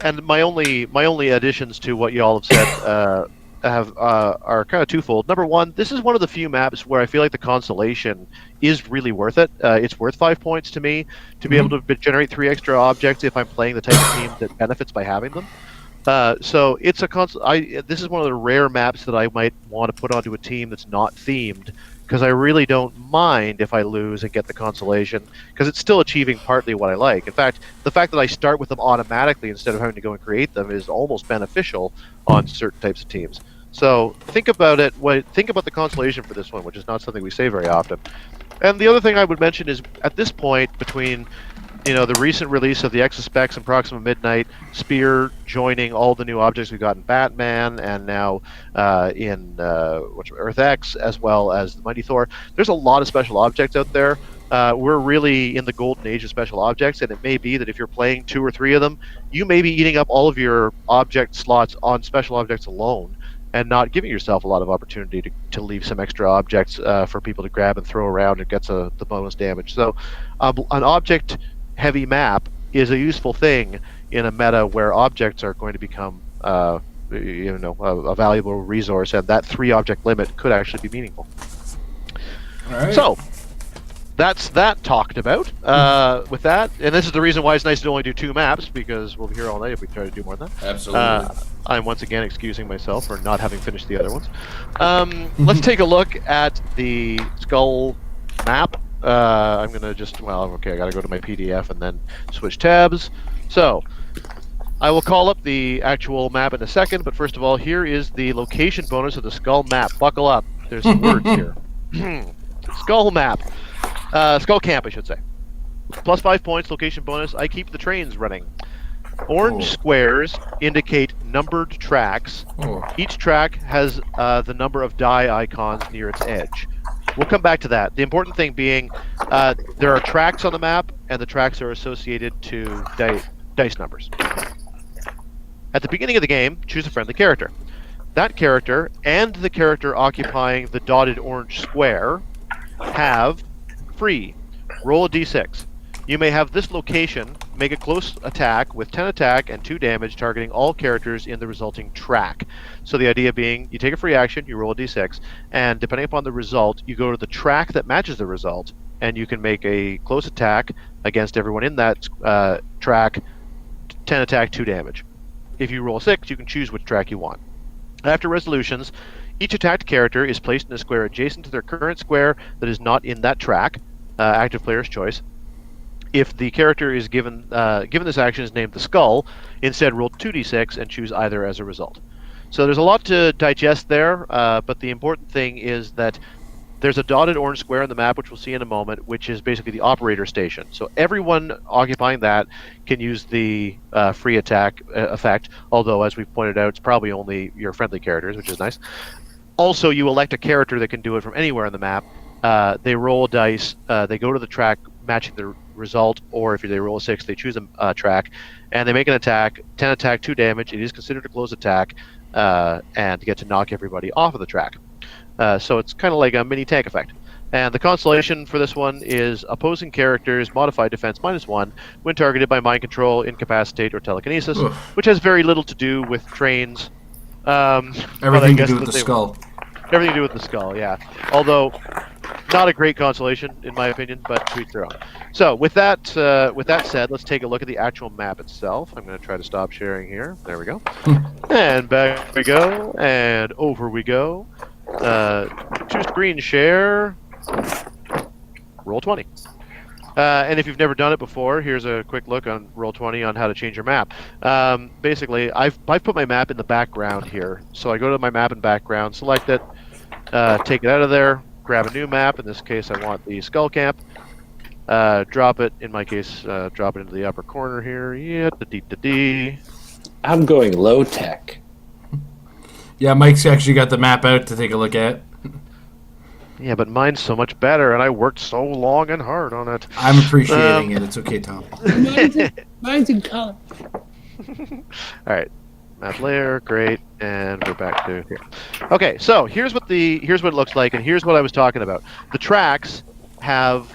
And my only additions to what you all have said are kind of twofold. Number one, this is one of the few maps where I feel like the constellation is really worth it. It's worth 5 points to me to be able to generate 3 extra objects if I'm playing the type of team that benefits by having them. So it's this is one of the rare maps that I might want to put onto a team that's not themed, because I really don't mind if I lose and get the consolation, because it's still achieving partly what I like. In fact, the fact that I start with them automatically instead of having to go and create them is almost beneficial on certain types of teams. So think about it. Think about the consolation for this one, which is not something we say very often. And the other thing I would mention is, at this point, between the recent release of the Exospecs and Proxima Midnight, Spear joining all the new objects we got in Batman, and now in Earth X, as well as the Mighty Thor, there's a lot of special objects out there. We're really in the golden age of special objects, and it may be that if you're playing 2 or 3 of them, you may be eating up all of your object slots on special objects alone, and not giving yourself a lot of opportunity to leave some extra objects for people to grab and throw around and get the bonus damage. So an object-heavy map is a useful thing in a meta where objects are going to become a valuable resource, and that 3-object limit could actually be meaningful. All right. So that's that talked about. With that, and this is the reason why it's nice to only do 2 maps, because we'll be here all night if we try to do more than that. Absolutely. I'm once again excusing myself for not having finished the other ones. Let's take a look at the Skull map. I'm gonna I gotta go to my PDF and then switch tabs. So I will call up the actual map in a second, but first of all, here is the location bonus of the Skull map. Buckle up. There's some words here. Skull map. Skull camp, I should say. Plus 5 points, location bonus. I keep the trains running. Orange squares indicate numbered tracks. Each track has the number of die icons near its edge. We'll come back to that. The important thing being, there are tracks on the map, and the tracks are associated to dice numbers. At the beginning of the game, choose a friendly character. That character and the character occupying the dotted orange square have free. Roll a d6. You may have this location make a close attack with 10 attack and 2 damage, targeting all characters in the resulting track. So the idea being, you take a free action, you roll a d6, and depending upon the result, you go to the track that matches the result, and you can make a close attack against everyone in that track, 10 attack, 2 damage. If you roll a 6, you can choose which track you want. After resolutions, each attacked character is placed in a square adjacent to their current square that is not in that track, active player's choice. If the character is given this action is named the Skull, instead roll 2d6 and choose either as a result. So there's a lot to digest there, but the important thing is that there's a dotted orange square on the map, which we'll see in a moment, which is basically the operator station. So everyone occupying that can use the free attack effect, although, as we've pointed out, it's probably only your friendly characters, which is nice. Also, you elect a character that can do it from anywhere on the map. They roll dice, they go to the track matching the result, or if they roll a 6, they choose a track, and they make an attack, 10 attack, 2 damage. It is considered a close attack, and get to knock everybody off of the track. So it's kind of like a mini tank effect. And the constellation for this one is opposing characters modified defense -1 when targeted by mind control, incapacitate, or telekinesis, Oof. which has very little to do with trains. Everything to do with the skull. Everything to do with the skull, yeah. Although, not a great constellation, in my opinion, but to each their own. So, with that said, let's take a look at the actual map itself. I'm going to try to stop sharing here. There we go. And back we go, and over we go. 2-screen share. Roll 20. And if you've never done it before, here's a quick look on Roll20 on how to change your map. Basically, I've put my map in the background here. So I go to my map and background, select it, take it out of there, grab a new map. In this case, I want the Skull Camp. Drop it, in my case, drop it into the upper corner here. Yeah, the I'm going low tech. Yeah, Mike's actually got the map out to take a look at. Yeah, but mine's so much better, and I worked so long and hard on it. I'm appreciating it. It's okay, Tom. Mine's in color. All right, map layer, great, and we're back to here. Okay, so here's what it looks like, and here's what I was talking about. The tracks are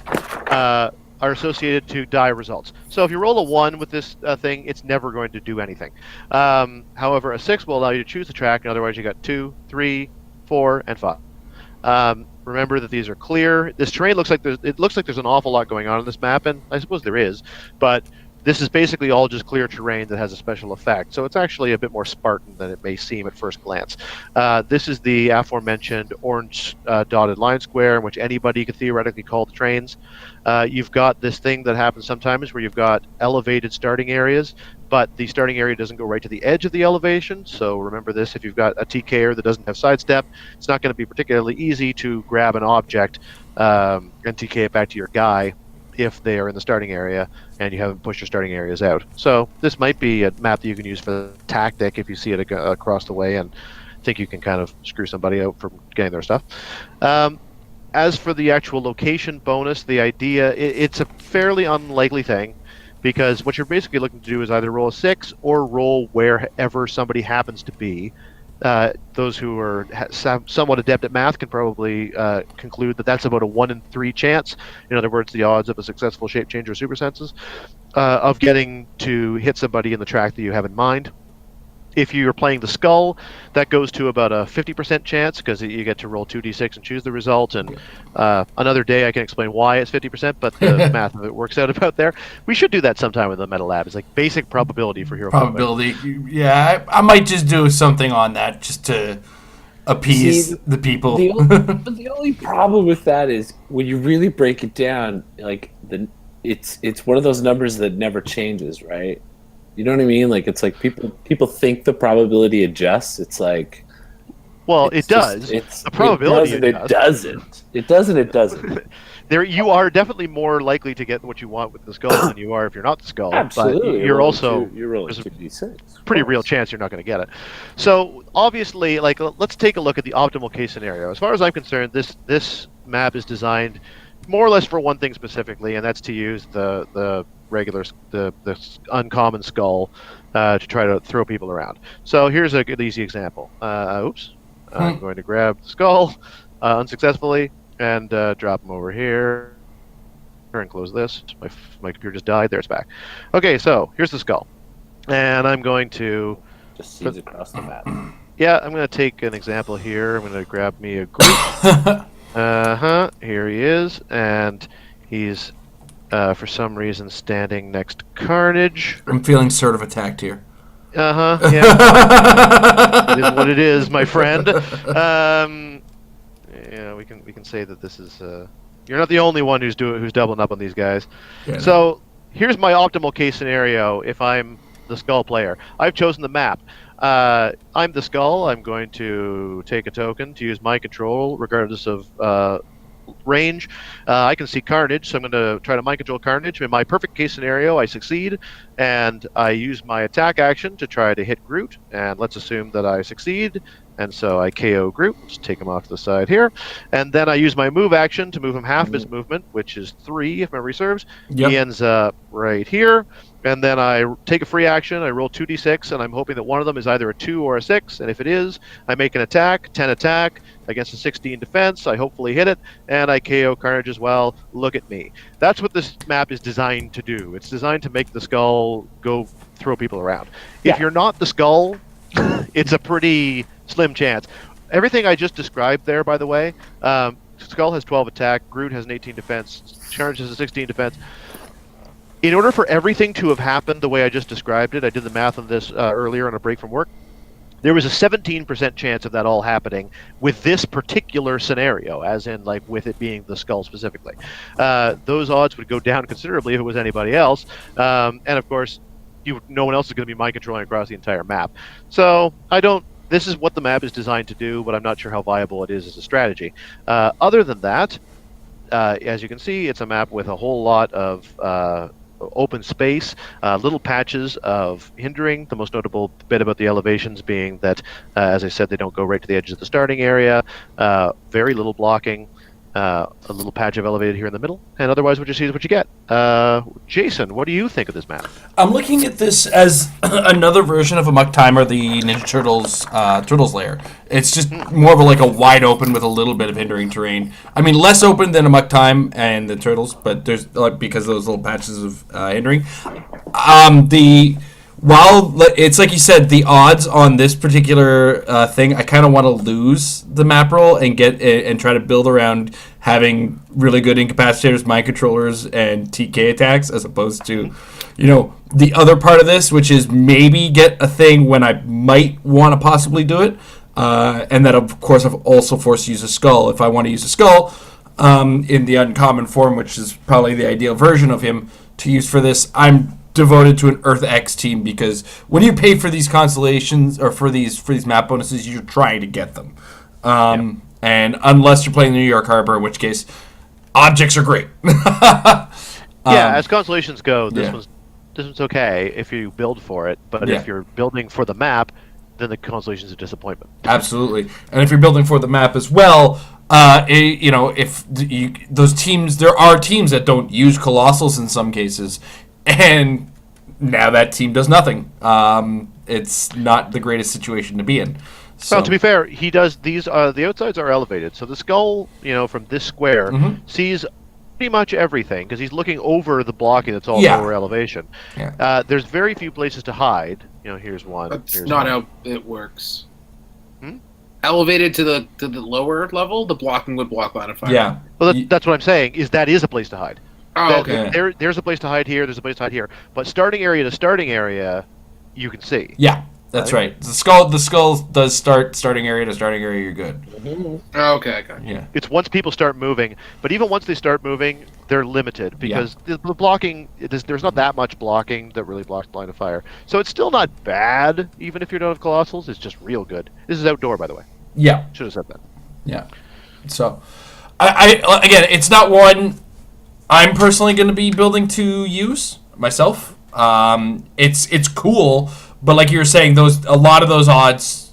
associated to die results. So if you roll a 1 with this thing, it's never going to do anything. However, a 6 will allow you to choose the track, and otherwise you got 2, 3, 4, and 5. Remember that these are clear. This terrain looks like there's an awful lot going on in this map, and I suppose there is, but this is basically all just clear terrain that has a special effect. So it's actually a bit more Spartan than it may seem at first glance. This is the aforementioned orange dotted line square, in which anybody could theoretically call the trains. You've got this thing that happens sometimes where you've got elevated starting areas, but the starting area doesn't go right to the edge of the elevation. So remember this, if you've got a TKer that doesn't have sidestep, it's not going to be particularly easy to grab an object and TK it back to your guy if they are in the starting area and you haven't pushed your starting areas out. So this might be a map that you can use for the tactic if you see it across the way and think you can kind of screw somebody out from getting their stuff. As for the actual location bonus, the idea, it's a fairly unlikely thing, because what you're basically looking to do is either roll a 6 or roll wherever somebody happens to be. Those who are somewhat adept at math can probably conclude that that's about a 1 in 3 chance. In other words, the odds of a successful shape change or super senses of getting to hit somebody in the track that you have in mind. If you're playing the skull, that goes to about a 50% chance, because you get to roll 2d6 and choose the result. And another day I can explain why it's 50%, but the math of it works out about there. We should do that sometime in the Meta Lab. It's like basic probability for hero probability. Yeah, I might just do something on that just to appease the people. But the only problem with that is when you really break it down, like it's one of those numbers that never changes, right? You know what I mean? Like, it's like people think the probability adjusts. It's like, well, it does. The probability it doesn't. It doesn't. There, you are definitely more likely to get what you want with the skull than you are if you're not the skull. Absolutely. But you're rolling there's a 2d6. Pretty real chance you're not going to get it. So obviously, like, let's take a look at the optimal case scenario. As far as I'm concerned, this map is designed more or less for one thing specifically, and that's to use the regular, the uncommon skull to try to throw people around. So here's a good easy example. I'm going to grab the skull unsuccessfully and drop him over here and close this. My computer just died. There, it's back. Okay, so here's the skull, and I'm going to just seeds across the map. Yeah, I'm going to take an example here. I'm going to grab me a group. Here he is, and he's for some reason standing next to Carnage. I'm feeling sort of attacked here. Yeah. It is what it is, my friend. Yeah, we can say that this is you're not the only one who's doubling up on these guys. Yeah, so here's my optimal case scenario if I'm the skull player. I've chosen the map. I'm the skull. I'm going to take a token to use my control, regardless of range. I can see Carnage, so I'm going to try to mind control Carnage. In my perfect case scenario, I succeed, and I use my attack action to try to hit Groot. And let's assume that I succeed, and so I KO Groot. Just take him off to the side here, and then I use my move action to move him half his movement, which is 3 if memory serves. Yep. He ends up right here. And then I take a free action, I roll 2d6, and I'm hoping that one of them is either a 2 or a 6. And if it is, I make an attack, 10 attack, against a 16 defense. I hopefully hit it, and I KO Carnage as well. Look at me. That's what this map is designed to do. It's designed to make the Skull go throw people around. If you're not the Skull, it's a pretty slim chance. Everything I just described there, by the way, Skull has 12 attack, Groot has an 18 defense, Carnage has a 16 defense. In order for everything to have happened the way I just described it, I did the math on this earlier on a break from work, there was a 17% chance of that all happening with this particular scenario, as in like with it being the Skull specifically. Those odds would go down considerably if it was anybody else. And of course, no one else is going to be mind controlling across the entire map. So this is what the map is designed to do, but I'm not sure how viable it is as a strategy. Other than that, as you can see, it's a map with a whole lot of open space, little patches of hindering. The most notable bit about the elevations being that, as I said, they don't go right to the edge of the starting area. Very little blocking, a little patch of elevated here in the middle, and otherwise what you see is what you get. Jason, what do you think of this map? I'm looking at this as another version of Amok Time or the Ninja Turtles Turtles lair. It's just more of a wide open with a little bit of hindering terrain. I mean, less open than Amok Time and the Turtles, but there's because of those little patches of hindering. While it's like you said, the odds on this particular thing, I kind of want to lose the map roll and and try to build around having really good incapacitators, mind controllers, and TK attacks, as opposed to, the other part of this, which is maybe get a thing when I might want to possibly do it, and that of course I've also forced to use a Skull. If I want to use a Skull in the uncommon form, which is probably the ideal version of him to use for this, I'm devoted to an Earth X team, because when you pay for these constellations or for these map bonuses, you're trying to get them. And unless you're playing the New York Harbor, in which case objects are great. As constellations go, this one's okay if you build for it, but if you're building for the map, then the constellation's a disappointment. Absolutely. And if you're building for the map as well, those teams, there are teams that don't use Colossals in some cases, and now that team does nothing. It's not the greatest situation to be in. So. Well, to be fair, he does these. The outsides are elevated, so the Skull, from this square, sees pretty much everything because he's looking over the blocking that's all lower elevation. Yeah. There's very few places to hide. Here's one. That's not how it works. Elevated to the lower level, the blocking would block line of fire. Yeah. Well, that's what I'm saying. That is a place to hide. Oh, okay. There's a place to hide here. There's a place to hide here. But starting area to starting area, you can see. Yeah, that's right. The skull does starting area to starting area. You're good. Oh, okay. Yeah. It's once people start moving, but even once they start moving, they're limited because the blocking. There's not that much blocking that really blocks line of fire. So it's still not bad, even if you don't have Colossals. It's just real good. This is outdoor, by the way. Yeah. Should have said that. Yeah. So, I again, it's not one I'm personally going to be building to use myself. It's cool, but like you were saying, a lot of those odds,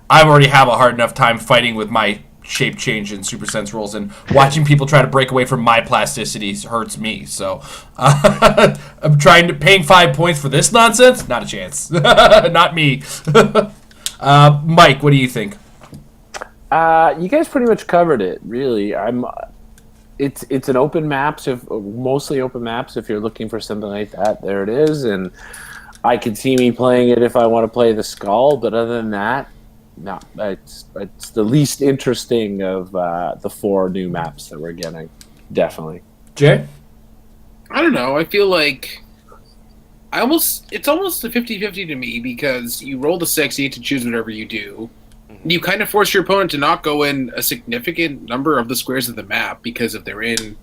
I already have a hard enough time fighting with my shape change and super sense rolls, and watching people try to break away from my plasticities hurts me. So I'm paying 5 points for this nonsense. Not a chance. Not me. Mike, what do you think? You guys pretty much covered it. Really, It's an open map, so mostly open maps. If you're looking for something like that, there it is. And I could see me playing it if I want to play the Skull, but other than that, no. It's the least interesting of the 4 new maps that we're getting. Definitely. Jay? I don't know. I feel like it's almost a 50-50 to me, because you roll the 6, you get to choose whatever you do. You kind of force your opponent to not go in a significant number of the squares of the map because if they're in,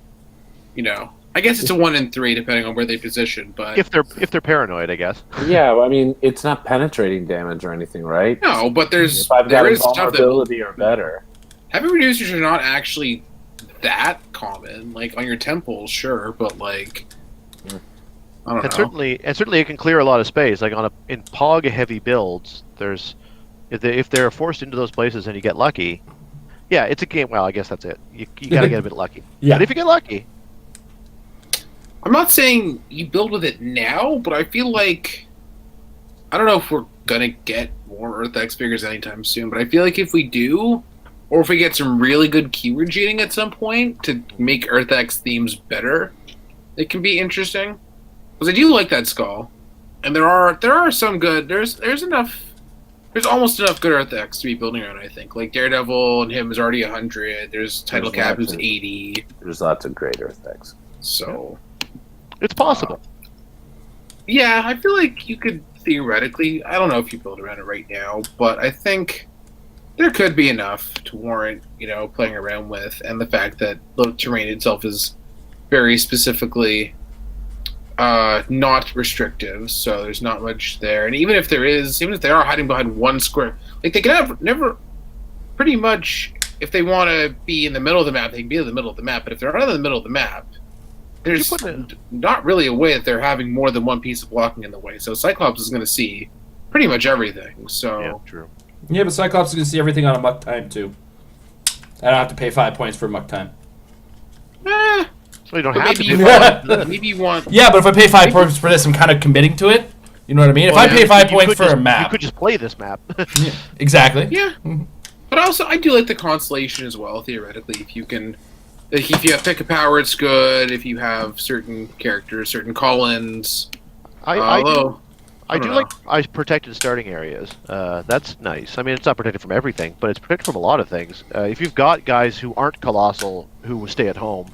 I guess it's a 1 in 3 depending on where they position. But if they're paranoid, I guess. Yeah, I mean, it's not penetrating damage or anything, right? No, but if I've got there a is stuff vulnerability or better. Heavy reducers are not actually that common. Like on your temples, sure, but like I don't know. Certainly it can clear a lot of space. Like in Pog heavy builds, there's if they're forced into those places and you get lucky, yeah, it's a game. Well, I guess that's it. You gotta get a bit lucky. Yeah. But if you get lucky, I'm not saying you build with it now, but I feel like I don't know if we're gonna get more Earth X figures anytime soon. But I feel like if we do, or if we get some really good keyword cheating at some point to make Earth X themes better, it can be interesting. Because I do like that skull, and there are some good. There's almost enough good Earth X to be building around. I think like Daredevil and him is already 100. There's Title Cap who's 80. There's lots of great Earth X. So it's possible. Yeah, I feel like you could theoretically. I don't know if you build around it right now, but I think there could be enough to warrant playing around with, and the fact that the terrain itself is very specifically not restrictive, so there's not much there. And even if they are hiding behind one square, like they can have never pretty much, if they want to be in the middle of the map, they can be in the middle of the map. But if they're not in the middle of the map, there's not really a way that they're having more than one piece of blocking in the way. So Cyclops is going to see pretty much everything. So Yeah, true. Yeah, but Cyclops is going to see everything on a muck time, too. I don't have to pay 5 points for muck time. So you don't but have to maybe do maybe you want. Yeah, but if I pay 5 points for this, I'm kind of committing to it. You know what I mean? If I pay 5 points for a map... You could just play this map. Yeah, exactly. Yeah. But also, I do like the constellation as well, theoretically. If you can... Like, if you have pick a power, it's good. If you have certain characters, certain call-ins... I do know. like protected starting areas. That's nice. I mean, it's not protected from everything, but it's protected from a lot of things. If you've got guys who aren't colossal who stay at home,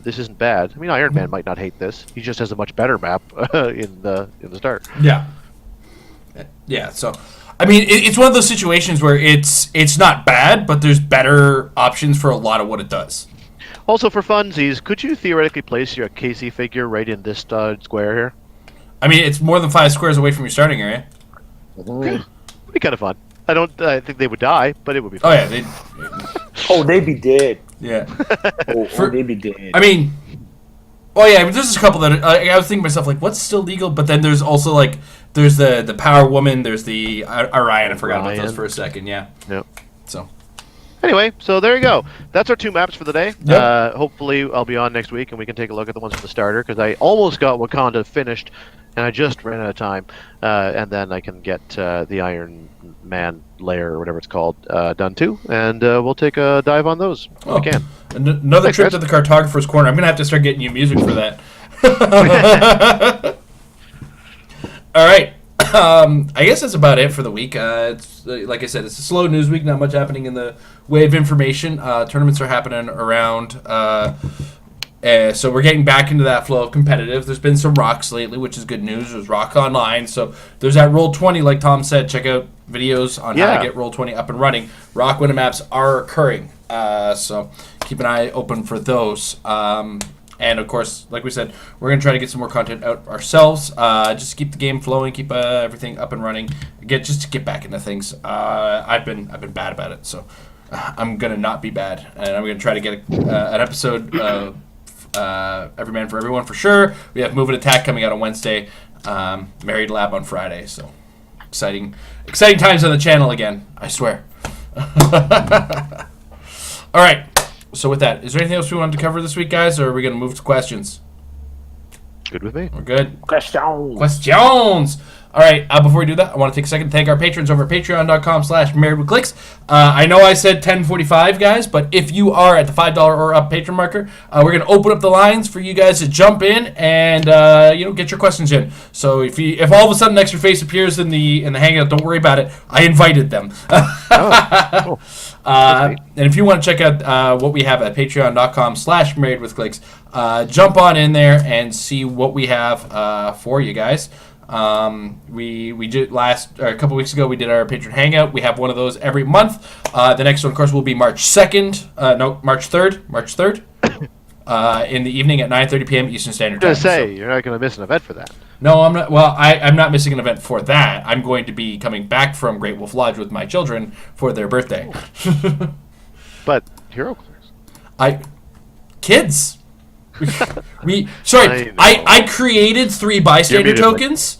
this isn't bad. I mean, Iron Man might not hate this. He just has a much better map in the start. Yeah. Yeah, so... I mean, it's one of those situations where it's not bad, but there's better options for a lot of what it does. Also, for funsies, could you theoretically place your Casey figure right in this square here? I mean, it's more than 5 squares away from your starting area. It'd be kind of fun. I think they would die, but it would be Oh, fun. yeah. They'd be dead. Yeah. They'd be dead. I mean... Oh, yeah, there's just a couple that... I was thinking to myself, like, what's still legal? But then there's also, like... There's the Power Woman, there's the Orion. I forgot about those for a second, yeah. Yep. So... Anyway, so there you go. That's our 2 maps for the day. Yep. Hopefully I'll be on next week and we can take a look at the ones from the starter, because I almost got Wakanda finished and I just ran out of time. And then I can get the Iron Man layer, or whatever it's called, done too. And we'll take a dive on those when we can. Another Thanks, trip guys. to the Cartographer's Corner. I'm going to have to start getting you music for that. All right. I guess that's about it for the week. It's like I said, it's a slow news week. Not much happening in the way of information. Tournaments are happening around. So we're getting back into that flow of competitive. There's been some rocks lately, which is good news. There's Rock Online. So there's that Roll20, like Tom said. Check out videos on how to get Roll20 up and running. Rock winter maps are occurring. So keep an eye open for those. And, of course, like we said, we're going to try to get some more content out ourselves. Just keep the game flowing, keep everything up and running. Just to get back into things. I've been bad about it, so I'm going to not be bad. And I'm going to try to get an episode of Every Man for Everyone for sure. We have Move and Attack coming out on Wednesday. Married Lab on Friday. So exciting times on the channel again, I swear. All right. So with that, is there anything else we wanted to cover this week, guys, or are we going to move to questions? Good with me. We're good. Questions. All right, before we do that, I want to take a second to thank our patrons over at patreon.com/marriedwithclicks. I know I said 10:45, guys, but if you are at the $5 or up patron marker, we're going to open up the lines for you guys to jump in and get your questions in. So if all of a sudden an extra face appears in the hangout, don't worry about it. I invited them. Cool. And if you want to check out what we have at patreon.com/marriedwithclicks, jump on in there and see what we have for you guys. We did a couple weeks ago. We did our patron hangout. We have one of those every month. The next one, of course, will be March 2nd. March 3rd. In the evening at 9:30 p.m. Eastern Standard Time. I was going to say, you're not going to miss an event for that. No, I'm not. Well, I'm not missing an event for that. I'm going to be coming back from Great Wolf Lodge with my children for their birthday. But Hero Clicks. Kids. I know. I created 3 bystander muted, Mike. tokens.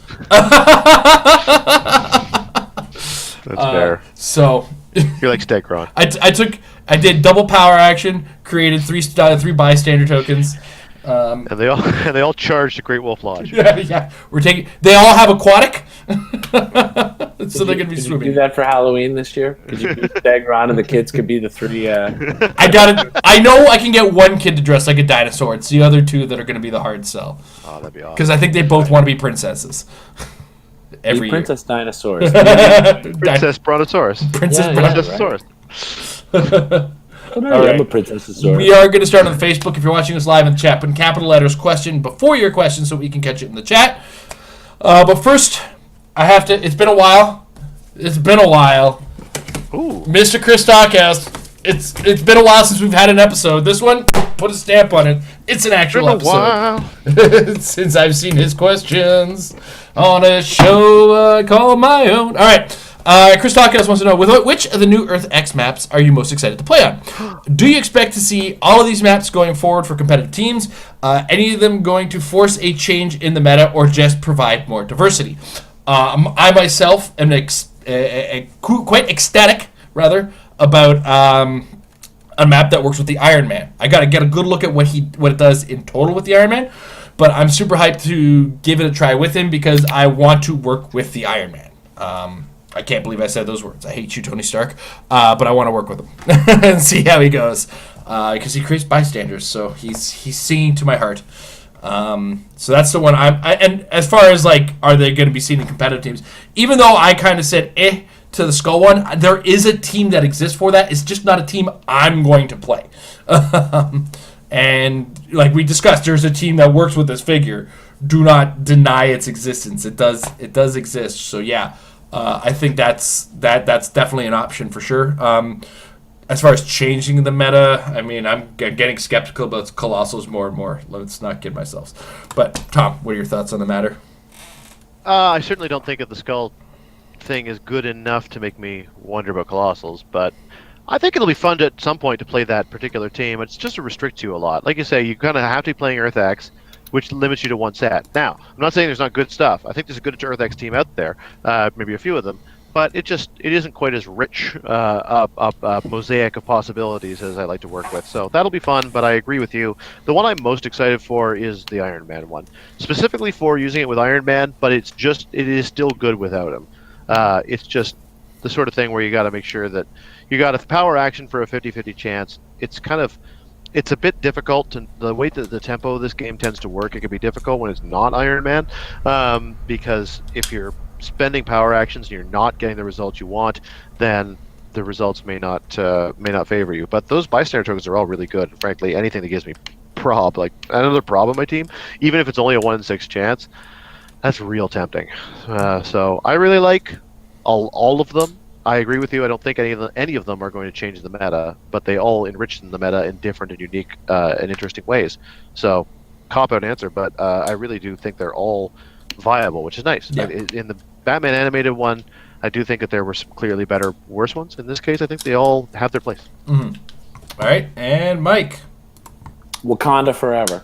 That's fair. So You're like Stegron. I did double power action, created 3 bystander tokens. And they all charge the Great Wolf Lodge. Yeah. They all have aquatic, so they're gonna be Could you swimming. do that for Halloween this year? Could you be Stegron and the kids could be the 3? I got it. I know I can get 1 kid to dress like a dinosaur. It's the other 2 that are gonna be the hard sell. Oh, that'd be awesome. Because I think they both want to be princesses. Every year. Princess dinosaurs. Princess Brontosaurus. Princess Yeah, Brontosaurus. Princessosaurus. I'm right. a princessosaurus. We are going to start on the Facebook. If you're watching us live in the chat, put in capital letters question before your question so we can catch it in the chat. But first, I have to. It's been a while. It's been a while. Ooh. Mr. Chris Stockhouse, it's been a while since we've had an episode. This one, put a stamp on it. It's an actual Been a episode. while. Since I've seen his questions on a show I call my own. All right. Chris Stockhouse wants to know, with which of the new Earth X maps are you most excited to play on? Do you expect to see all of these maps going forward for competitive teams? Any of them going to force a change in the meta or just provide more diversity? I myself am quite ecstatic, rather, about a map that works with the Iron Man. I got to get a good look at what it does in total with the Iron Man, but I'm super hyped to give it a try with him because I want to work with the Iron Man. I can't believe I said those words. I hate you, Tony Stark, but I want to work with him and see how he goes because he creates bystanders, so he's singing to my heart. So that's the one and as far as like, are they going to be seen in competitive teams? Even though I kind of said to the Skull one, there is a team that exists for that. It's just not a team I'm going to play. And like we discussed, there's a team that works with this figure. Do not deny its existence. It does exist. So yeah, I think that's definitely an option for sure. As far as changing the meta, I mean, I'm getting skeptical about Colossals more and more. Let's not kid ourselves. But Tom, what are your thoughts on the matter? I certainly don't think that the Skull thing is good enough to make me wonder about Colossals, but I think it'll be fun at some point to play that particular team. It's just to restrict you a lot. Like you say, you kind of have to be playing Earth X, which limits you to 1 set. Now, I'm not saying there's not good stuff. I think there's a good Earth X team out there, maybe a few of them, but it isn't quite as rich a mosaic of possibilities as I like to work with. So that'll be fun, but I agree with you. The one I'm most excited for is the Iron Man one, specifically for using it with Iron Man, but it is still good without him. It's just the sort of thing where you got to make sure that you got a power action for a 50-50 chance. It's a bit difficult the way that the tempo of this game tends to work. It can be difficult when it's not Iron Man, because if you're spending power actions and you're not getting the results you want, then the results may not favor you. But those bystander tokens are all really good. Frankly, anything that gives me another prob on my team, even if it's only a 1 in 6 chance, that's real tempting. So I really like all of them. I agree with you. I don't think any of them are going to change the meta, but they all enrich the meta in different and unique and interesting ways. So, cop-out answer, but I really do think they're all viable, which is nice. Yeah. In the Batman animated one, I do think that there were some clearly better, worse ones. In this case, I think they all have their place. Mm-hmm. All right, and Mike. Wakanda forever.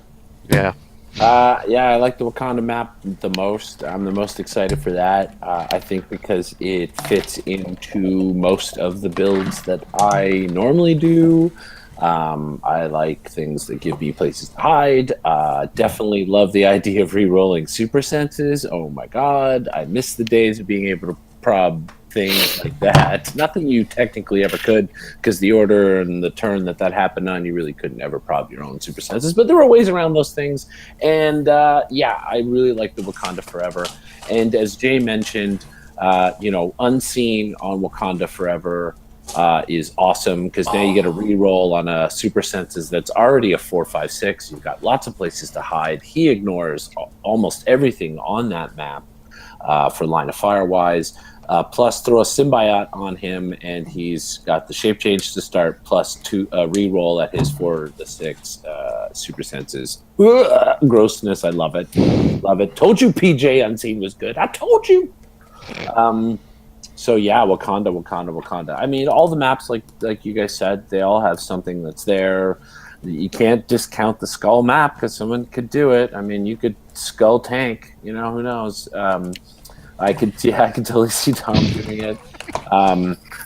Yeah. Yeah, I like the Wakanda map the most. I'm the most excited for that. I think because it fits into most of the builds that I normally do. I like things that give me places to hide. Definitely love the idea of re-rolling super senses. Oh my god, I miss the days of being able to prob things like that. Nothing you technically ever could, because the order and the turn that happened on, you really couldn't ever prob your own super senses. But there were ways around those things. And yeah, I really like the Wakanda Forever. And as Jay mentioned, Unseen on Wakanda Forever is awesome, because now you get a re-roll on a super senses that's already a 4/5/6. You've got lots of places to hide. He ignores almost everything on that map for line of fire wise. Plus throw a symbiote on him, and he's got the shape change to start, plus 2 re-roll at his 4/6 super senses. Grossness, I love it. Love it. Told you PJ Unseen was good. I told you. So yeah, Wakanda. I mean, all the maps, like you guys said, they all have something that's there. you can't discount the skull map because someone could do it. I mean, you could skull tank. You know, who knows? I could totally see Tom doing it.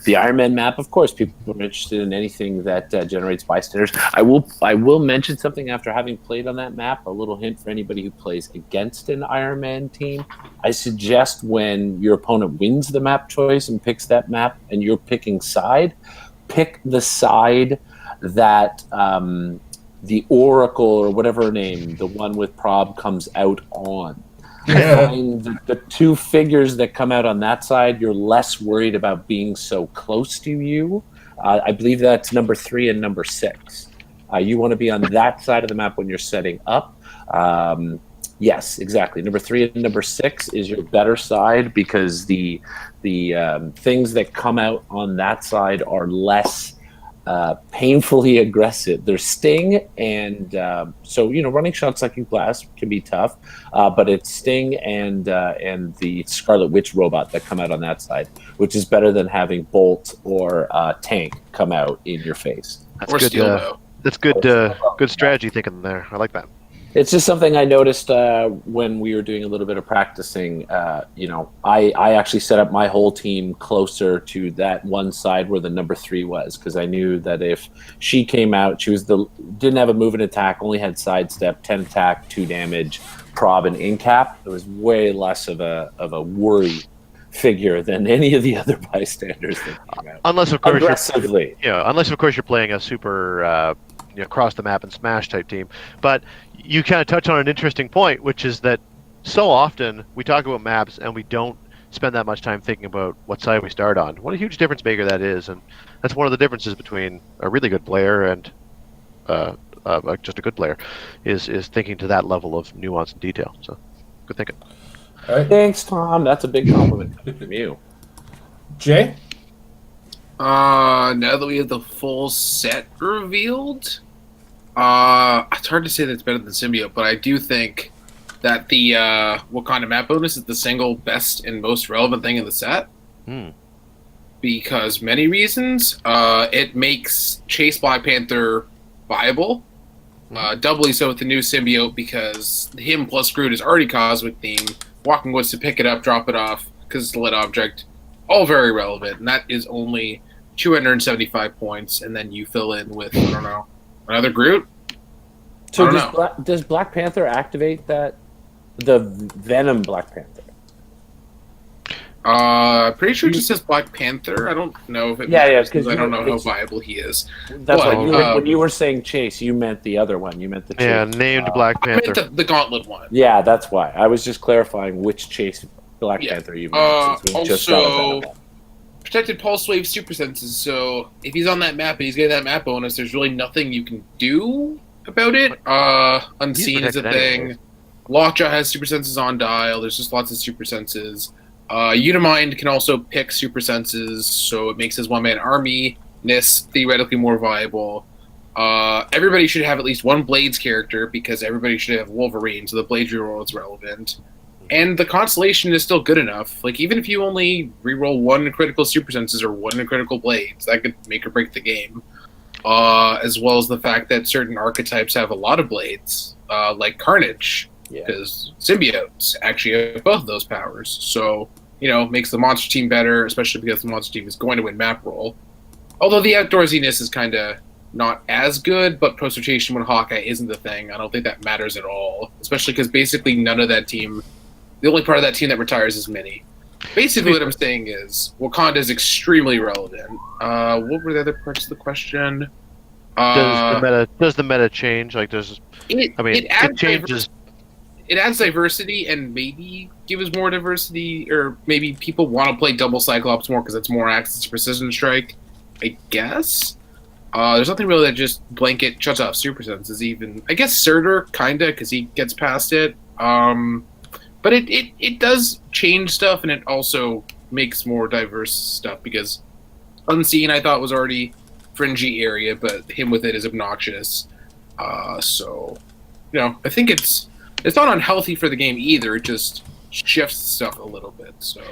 The Iron Man map, of course, people are interested in anything that generates bystanders. I will mention something after having played on that map. A little hint for anybody who plays against an Iron Man team. I suggest when your opponent wins the map choice and picks that map, and you're picking side, pick the side that the Oracle or whatever her name, the one with Prob, comes out on. Find the two figures that come out on that side, you're less worried about being so close to you. I believe that's number 3 and number 6. You want to be on that side of the map when you're setting up. Yes, exactly. Number 3 and number 6 is your better side because the things that come out on that side are less painfully aggressive. There's sting, and so running shots like you blast can be tough, but it's sting and the Scarlet Witch robot that come out on that side, which is better than having bolt or tank come out in your face. That's Or good. steel bow. That's good. Good strategy thinking there. I like that. It's just something I noticed when we were doing a little bit of practicing. I actually set up my whole team closer to that one side where the number 3 was, because I knew that if she came out, she didn't have a move and attack, only had sidestep, 10 attack, 2 damage, prob, and incap. It was way less of a worry figure than any of the other bystanders that came out. Unless of course aggressively. you're playing a super across the map and smash type team. But you kind of touch on an interesting point, which is that so often we talk about maps and we don't spend that much time thinking about what side we start on. What a huge difference maker that is, and that's one of the differences between a really good player and just a good player is thinking to that level of nuance and detail. So good thinking. All right. Thanks, Tom. That's a big compliment from you. Jay? Now that we have the full set revealed, it's hard to say that's better than Symbiote, but I do think that the Wakanda map bonus is the single best and most relevant thing in the set. Because many reasons. It makes Chase Black Panther viable. Doubly so with the new Symbiote, because him plus Groot is already Cosmic theme. Walking Woods to pick it up, drop it off, because it's a lit object. All very relevant, and that is only 275 points, and then you fill in with, I don't know, another Groot? So does Black Panther activate the Venom Black Panther? Pretty sure it just says Black Panther. I don't know if it because I don't know how viable he is. That's why when you were saying Chase, you meant the other one. You meant the Chase. Named Black Panther. I meant the Gauntlet one. Yeah, that's why. I was just clarifying which Chase Black Panther you meant. Since we just got a Venom. Protected Pulse Wave Super Senses, so if he's on that map and he's getting that map bonus, there's really nothing you can do about it. Unseen is a thing. Anyway. Lockjaw has Super Senses on dial. There's just lots of Super Senses. Unimind can also pick Super Senses, so it makes his one-man army-ness theoretically more viable. Everybody should have at least one Blades character, because everybody should have Wolverine, so the Blades reroll is relevant. And the Constellation is still good enough. Like, even if you only reroll 1 critical Super Senses or 1 critical Blades, that could make or break the game. As well as the fact that certain archetypes have a lot of Blades, like Carnage, because symbiotes actually have both of those powers. So, makes the monster team better, especially because the monster team is going to win map roll. Although the outdoorsiness is kind of not as good, but post-rotation when Hawkeye isn't the thing, I don't think that matters at all. Especially because basically none of that team, the only part of that team that retires is Mini. Basically what I'm saying is, Wakanda is extremely relevant. What were the other parts of the question? Does the meta change? Like, it changes. It adds diversity and maybe gives more diversity, or maybe people want to play double Cyclops more because it's more access to Precision Strike, I guess. There's nothing really that just blanket shuts off Super Senses even. I guess Surtur, kinda, because he gets past it. But it does change stuff, and it also makes more diverse stuff, because Unseen I thought was already fringy area, but him with it is obnoxious. So, I think it's not unhealthy for the game either. It just shifts stuff a little bit. So,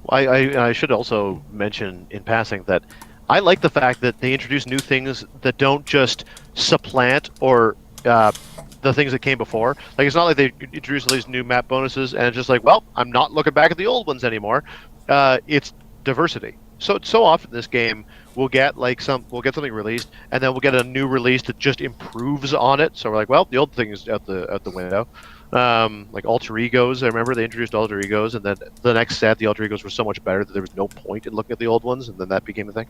I should also mention in passing that I like the fact that they introduce new things that don't just supplant or the things that came before. Like, it's not like they introduce all these new map bonuses and it's just like, well, I'm not looking back at the old ones anymore. It's diversity. So often this game we'll get something released and then we'll get a new release that just improves on it. So we're like, well, the old thing is out the window. Like alter egos, I remember they introduced alter egos, and then the next set, the alter egos were so much better that there was no point in looking at the old ones, and then that became a thing.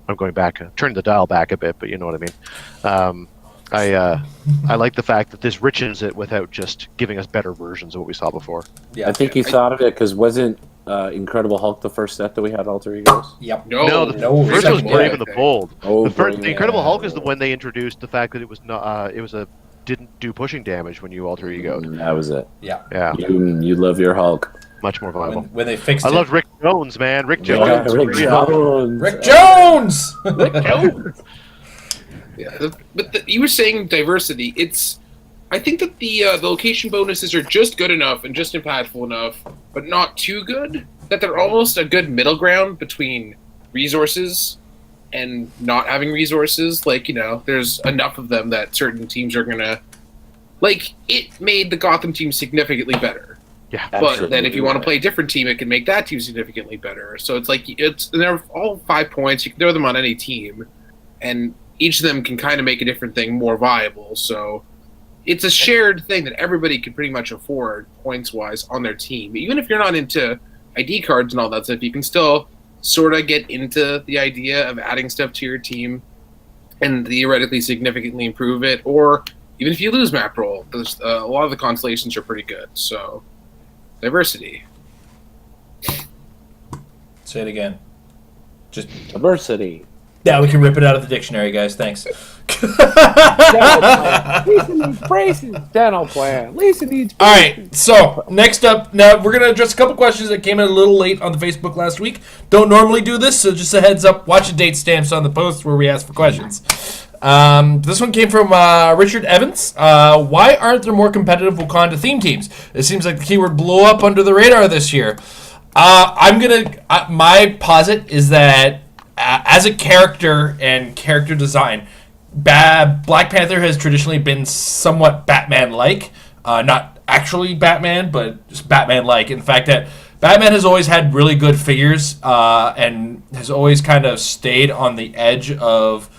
I'm going back, turning the dial back a bit, but you know what I mean. I like the fact that this richens it without just giving us better versions of what we saw before. Yeah. I think you thought of it because wasn't Incredible Hulk the first set that we had alter egos? Yep. No, the first second was one, Brave I and the Bold. Oh, The Incredible Hulk is the one they introduced the fact that it was not didn't do pushing damage when you alter ego. That was it. Yeah, You love your Hulk. much more viable. When they fixed it. I loved Rick Jones, man. Rick Jones. Yeah, Rick Jones. Rick Jones! Rick Jones. Yeah, but you were saying diversity. I think that the location bonuses are just good enough and just impactful enough, but not too good, that they're almost a good middle ground between resources and not having resources. Like, there's enough of them that certain teams are gonna, like, it made the Gotham team significantly better. Yeah, But then if you want to play a different team, it can make that team significantly better. So it's like, they're all 5 points. You can throw them on any team, and each of them can kind of make a different thing more viable. So it's a shared thing that everybody can pretty much afford points-wise on their team. Even if you're not into ID cards and all that stuff, you can still sort of get into the idea of adding stuff to your team and theoretically significantly improve it. Or even if you lose map roll, there's, a lot of the constellations are pretty good. So diversity. Say it again. Just Diversity. yeah, we can rip it out of the dictionary, guys. Thanks. Lisa needs braces. Dental plan. Lisa needs All braces. right, so next up, now we're going to address a couple questions that came in a little late on the Facebook last week. Don't normally do this, so just a heads up, watch the date stamps on the post where we ask for questions. This one came from Richard Evans. Why aren't there more competitive Wakanda theme teams? It seems like the keyword blew up under the radar this year. My posit is that as a character and character design, Black Panther has traditionally been somewhat Batman-like. Not actually Batman, but just Batman-like. In fact, that Batman has always had really good figures and has always kind of stayed on the edge of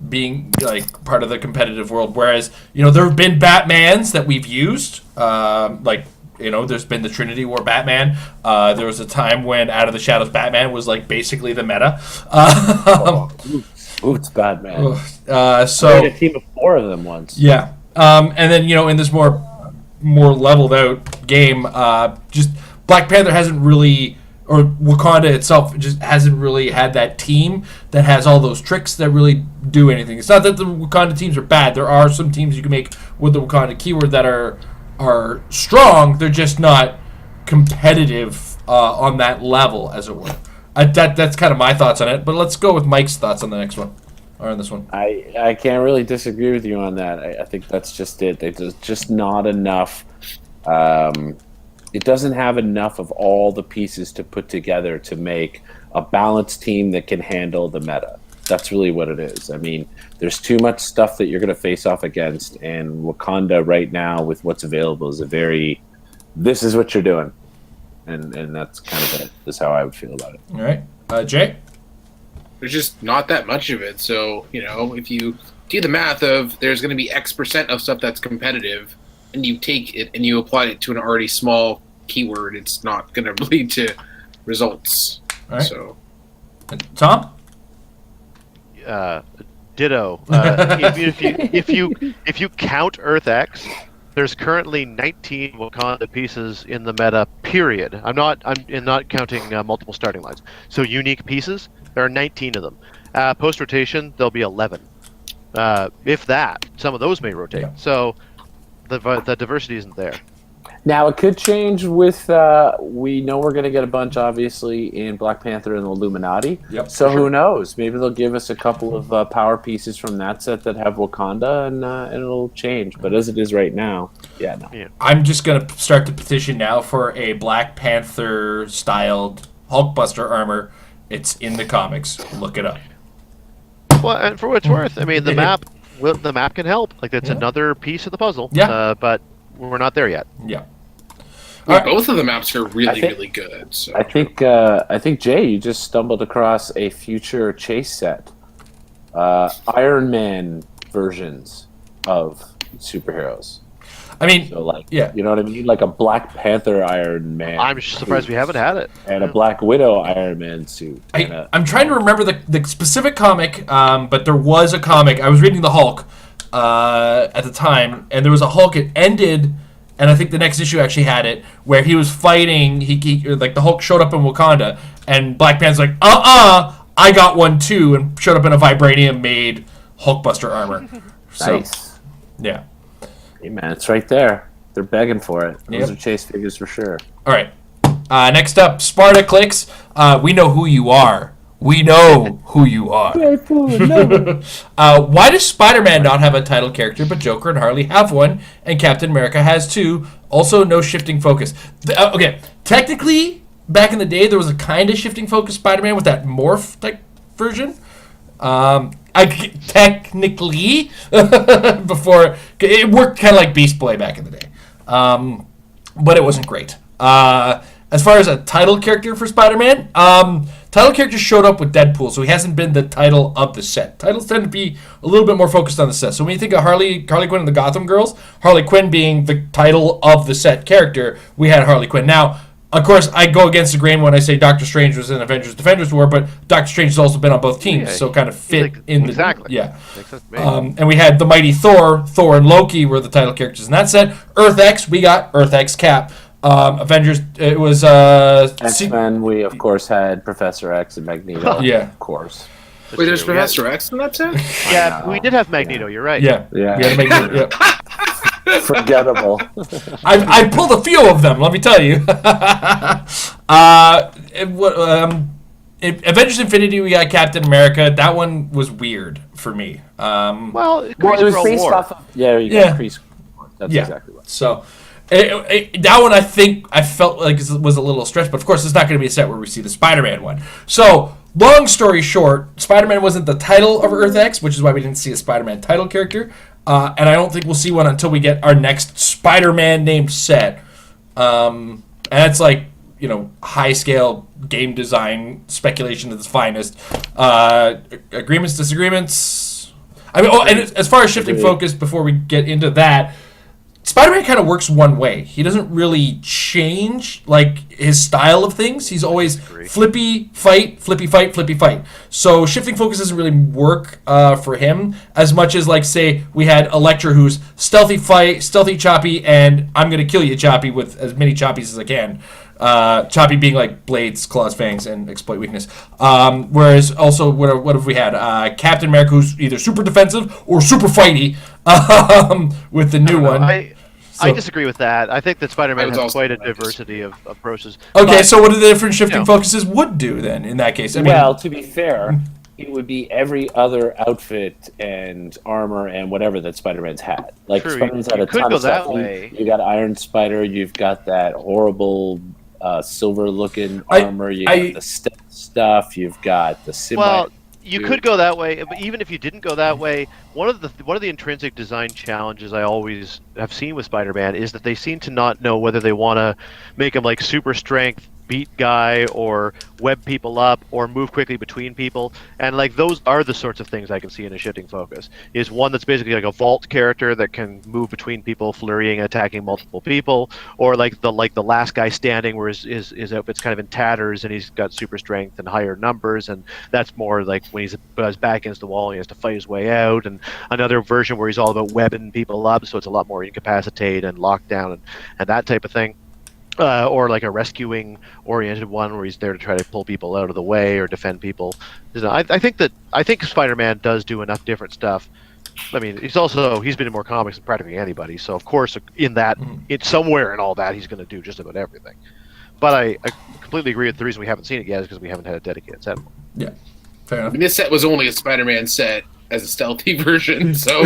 being like part of the competitive world. Whereas, there have been Batmans that we've used, there's been the Trinity War Batman. There was a time when Out of the Shadows Batman was like basically the meta. It's bad, man. So I made a team of 4 of them once. yeah, and then in this more leveled out game, just Black Panther hasn't really, or Wakanda itself just hasn't really had that team that has all those tricks that really do anything. It's not that the Wakanda teams are bad. There are some teams you can make with the Wakanda keyword that are strong. They're just not competitive on that level, as it were. That's kind of my thoughts on it. But let's go with Mike's thoughts on the next one, or on this one. I can't really disagree with you on that. I think that's just it. There's just not enough. It doesn't have enough of all the pieces to put together to make a balanced team that can handle the meta. That's really what it is. I mean, there's too much stuff that you're going to face off against, and Wakanda right now with what's available is this is what you're doing. And that's kind of it. That's how I would feel about it. All right, Jay. There's just not that much of it. So, if you do the math of there's going to be X% of stuff that's competitive, and you take it and you apply it to an already small keyword, it's not going to lead to results. All right. So, Tom? Ditto. If you count Earth X, there's currently 19 Wakanda pieces in the meta. Period. I'm not counting multiple starting lines. So unique pieces, there are 19 of them. Post rotation, there'll be 11. If that, some of those may rotate. Yeah. So the diversity isn't there. Now, it could change with, we know we're going to get a bunch, obviously, in Black Panther and the Illuminati. Yep, so for sure. who knows? Maybe they'll give us a couple of power pieces from that set that have Wakanda, and it'll change. But as it is right now, no. Yeah. I'm just going to start the petition now for a Black Panther-styled Hulkbuster armor. It's in the comics. Look it up. Well, and for what it's worth, I mean, the map can help. Like, that's another piece of the puzzle. Yeah. But we're not there yet. Yeah. Well, both of the maps are really good. So. I think Jay, you just stumbled across a future chase set, Iron Man versions of superheroes. I mean, So you know what I mean? Like a Black Panther Iron Man. I'm surprised we haven't had it. And a Black Widow Iron Man suit. I'm trying to remember the specific comic, but there was a comic. I was reading the Hulk at the time, and there was a Hulk. It ended, and I think the next issue actually had it, where he was fighting. He like the Hulk showed up in Wakanda, and Black Panther's like, I got one too, and showed up in a vibranium-made Hulkbuster armor. Nice. Yeah. Hey man, it's right there. They're begging for it. Those are chase figures for sure. All right. Next up, Sparta Clicks. We know who you are. We know who you are. Why does Spider-Man not have a title character, but Joker and Harley have one, and Captain America has two? Also, no shifting focus. Okay, technically, back in the day, there was a kind of shifting focus Spider-Man with that morph type version. Technically, before it worked kind of like Beast Boy back in the day, but it wasn't great. As far as a title character for Spider-Man, title character showed up with Deadpool, so he hasn't been the title of the set. Titles tend to be a little bit more focused on the set. So when you think of Harley Quinn and the Gotham Girls, Harley Quinn being the title of the set character, we had Harley Quinn. Now, of course, I go against the grain when I say Doctor Strange was in Avengers Defenders War, but Doctor Strange has also been on both teams, so kind of fit in the... Exactly. Yeah. Makes sense to me. And we had the mighty Thor and Loki were the title characters in that set. Earth X, we got Earth X Cap. Avengers, it was... X-Men, we of course had Professor X and Magneto. Yeah. Of course. Wait, there's Professor X in that set? Yeah, we did have Magneto, you're right. Yeah. Yeah. We had to make it, yeah. Forgettable. I pulled a few of them, let me tell you. Avengers Infinity, we got Captain America. That one was weird for me. Well, It was based off of... Yeah, you got Kreese. That's exactly right. So... that one I think I felt like was a little stretch, but of course it's not going to be a set where we see the Spider-Man one. So, long story short, Spider-Man wasn't the title of Earth X, which is why we didn't see a Spider-Man title character, and I don't think we'll see one until we get our next Spider-Man named set. And that's like, high-scale game design speculation at its finest. Agreements, disagreements. I mean, and as far as shifting focus, before we get into that, Spider-Man kind of works one way. He doesn't really change, his style of things. He's always flippy fight, flippy fight, flippy fight. So shifting focus doesn't really work for him as much as, say, we had Elektra, who's stealthy fight, stealthy choppy, and I'm going to kill you, choppy, with as many choppies as I can. Choppy being like blades, claws, fangs, and exploit weakness. Whereas also, what have we had? Captain America, who's either super defensive or super fighty with the new one. I disagree with that. I think that Spider-Man has quite a diversity of approaches. Okay, so what do the different shifting focuses would do then in that case? I mean, well, to be fair, it would be every other outfit and armor and whatever that Spider-Man's had. Like, True, Spider-Man's had a ton of stuff. You got Iron Spider, you've got that horrible silver-looking armor, you got the stealth stuff, you've got the semi... Well, you could go that way, but even if you didn't go that way, one of the intrinsic design challenges I always have seen with Spider-Man is that they seem to not know whether they want to make him like super strength beat guy or web people up or move quickly between people, and like those are the sorts of things I can see in a shifting focus. Is one that's basically like a vault character that can move between people, flurrying, attacking multiple people, or like the last guy standing where his outfit's kind of in tatters and he's got super strength and higher numbers, and that's more like when he's back against the wall and he has to fight his way out, and another version where he's all about webbing people up, so it's a lot more incapacitate and lockdown and that type of thing. Or like a rescuing-oriented one where he's there to try to pull people out of the way or defend people. I think Spider-Man does do enough different stuff. I mean, he's been in more comics than practically anybody, so of course it's somewhere in all that he's going to do just about everything. But I completely agree with the reason we haven't seen it yet is because we haven't had a dedicated set. Yeah, fair enough. I mean, this set was only a Spider-Man set as a stealthy version, so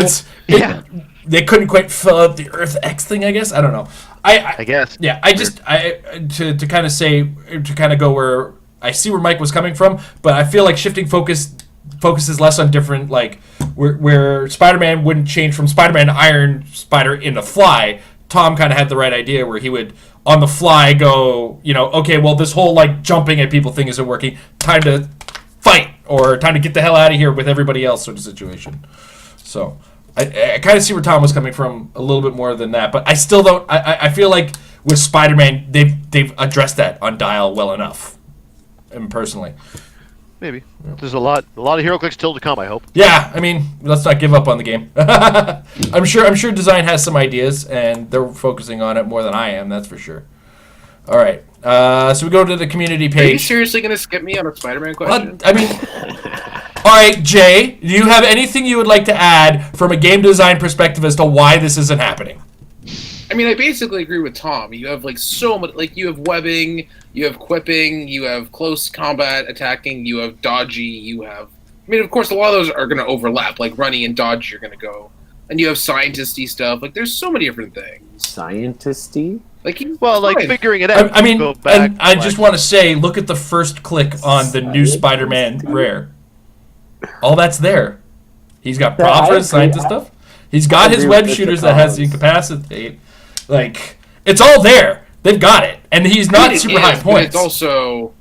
they couldn't quite fill out the Earth X thing. I guess I don't know. I guess. Yeah, to kind of go where I see where Mike was coming from, but I feel like shifting focus focuses less on different, like, where Spider-Man wouldn't change from Spider-Man to Iron Spider in the fly. Tom kind of had the right idea where he would, on the fly, go, okay, well, this whole, like, jumping at people thing isn't working. Time to fight, or time to get the hell out of here with everybody else sort of situation. So I kind of see where Tom was coming from a little bit more than that, but I still don't. I feel like with Spider-Man, they've addressed that on Dial well enough. And personally, Maybe there's a lot of HeroClix still to come. I hope. yeah. I mean, let's not give up on the game. I'm sure design has some ideas, and they're focusing on it more than I am. That's for sure. All right. So we go to the community Are you page. seriously going to skip me on a Spider-Man question? I mean, all right, Jay, do you have anything you would like to add from a game design perspective as to why this isn't happening? I mean, I basically agree with Tom. You have like so much, like you have webbing, you have quipping, you have close combat attacking, you have dodgy, you have. I mean, of course, a lot of those are going to overlap. Like running and dodge, you're going to go, and you have scientisty stuff. Like there's so many different things. Scientisty? Like like figuring it out. I mean, Go back, and I just want to say, look at the first click on the new Spider-Man rare. All that's there. He's got props for his scientist stuff. He's got his web shooters that has the incapacitate. Like, it's all there. They've got it. And he's not super high points. It's also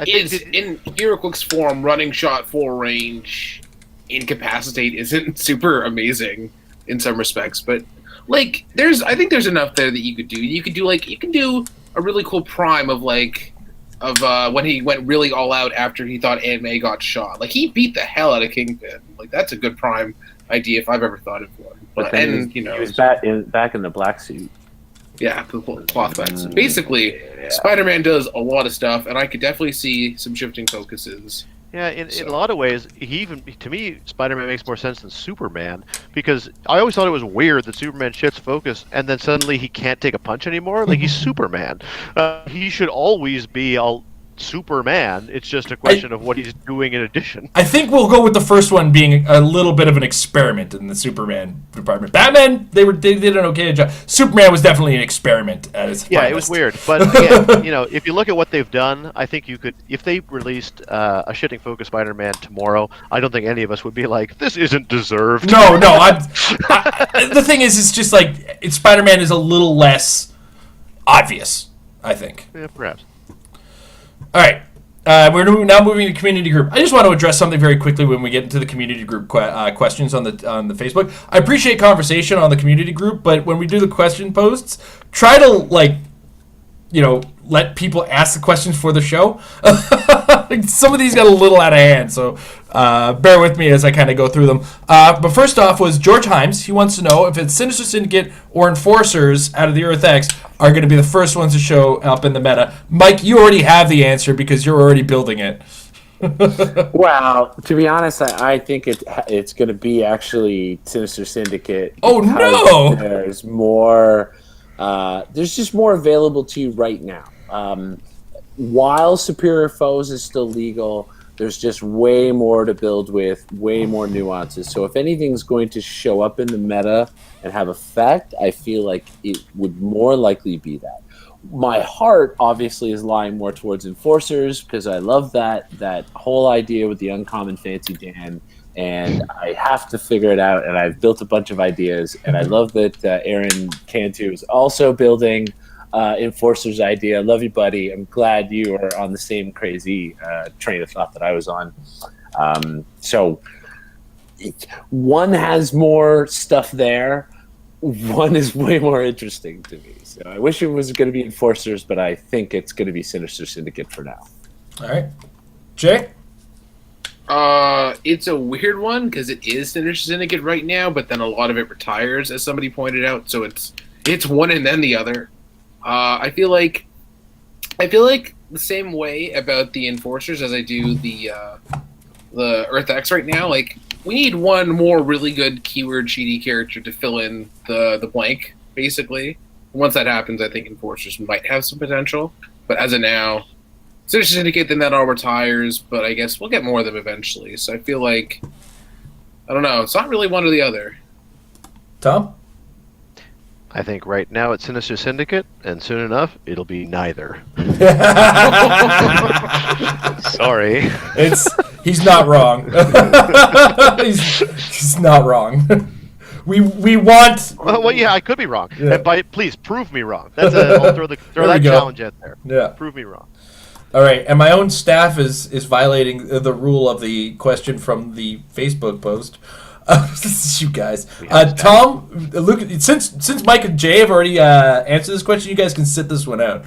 is in HeroClix form, running shot, full range, incapacitate isn't super amazing in some respects, but like I think there's enough there that you could do. You can do a really cool prime of when he went really all out after he thought Aunt May got shot. Like he beat the hell out of Kingpin. Like that's a good prime idea if I've ever thought of one. But then he was back in the black suit. Yeah, the cloth bats. Basically, Spider-Man does a lot of stuff, and I could definitely see some shifting focuses. Yeah, in a lot of ways, to me, Spider-Man makes more sense than Superman, because I always thought it was weird that Superman shifts focus, and then suddenly he can't take a punch anymore. Like, he's Superman. He should always be Superman. It's just a question of what he's doing in addition. I think we'll go with the first one being a little bit of an experiment in the Superman department. Batman, they did an okay job. Superman was definitely an experiment at its finest. It was weird. But again, if you look at what they've done, I think you could, if they released a shifting focus Spider-Man tomorrow, I don't think any of us would be like, this isn't deserved. No. The thing is, it's just like Spider-Man is a little less obvious, I think. Yeah, perhaps. All right. We're now moving to community group. I just want to address something very quickly when we get into the community group questions on the Facebook. I appreciate conversation on the community group, but when we do the question posts, try to let people ask the questions for the show. Some of these got a little out of hand, so bear with me as I kind of go through them. But first off was George Himes. He wants to know if it's Sinister Syndicate or Enforcers out of the Earth X are going to be the first ones to show up in the meta. Mike, you already have the answer because you're already building it. Well, to be honest, I think it's going to be actually Sinister Syndicate. Oh, no! There's more. There's just more available to you right now. While Superior Foes is still legal, there's just way more to build with, way more nuances. So if anything's going to show up in the meta and have effect, I feel like it would more likely be that. My heart obviously is lying more towards Enforcers because I love that whole idea with the uncommon Fancy Dan, and I have to figure it out, and I've built a bunch of ideas, and I love that Aaron Cantu is also building Enforcer's idea. I love you, buddy. I'm glad you are on the same crazy train of thought that I was on. So one has more stuff there. One is way more interesting to me. So I wish it was going to be Enforcers, but I think it's going to be Sinister Syndicate for now. All right. Jay? It's a weird one because it is Sinister Syndicate right now, but then a lot of it retires, as somebody pointed out. So it's one and then the other. I feel like the same way about the Enforcers as I do the Earth X right now. Like, we need one more really good keyword cheaty character to fill in the blank, basically. Once that happens, I think Enforcers might have some potential. But as of now, Sinister Syndicate, then that all retires, but I guess we'll get more of them eventually. So I feel like, I don't know, it's not really one or the other. Tom? I think right now it's Sinister Syndicate, and soon enough, it'll be neither. Sorry. He's not wrong. he's not wrong. We want. Well, yeah, I could be wrong. Yeah. And please prove me wrong. I'll throw that go. challenge out there. Yeah. Prove me wrong. All right, and my own staff is violating the rule of the question from the Facebook post. This is you guys. Tom, Luke, since Mike and Jay have already answered this question, you guys can sit this one out.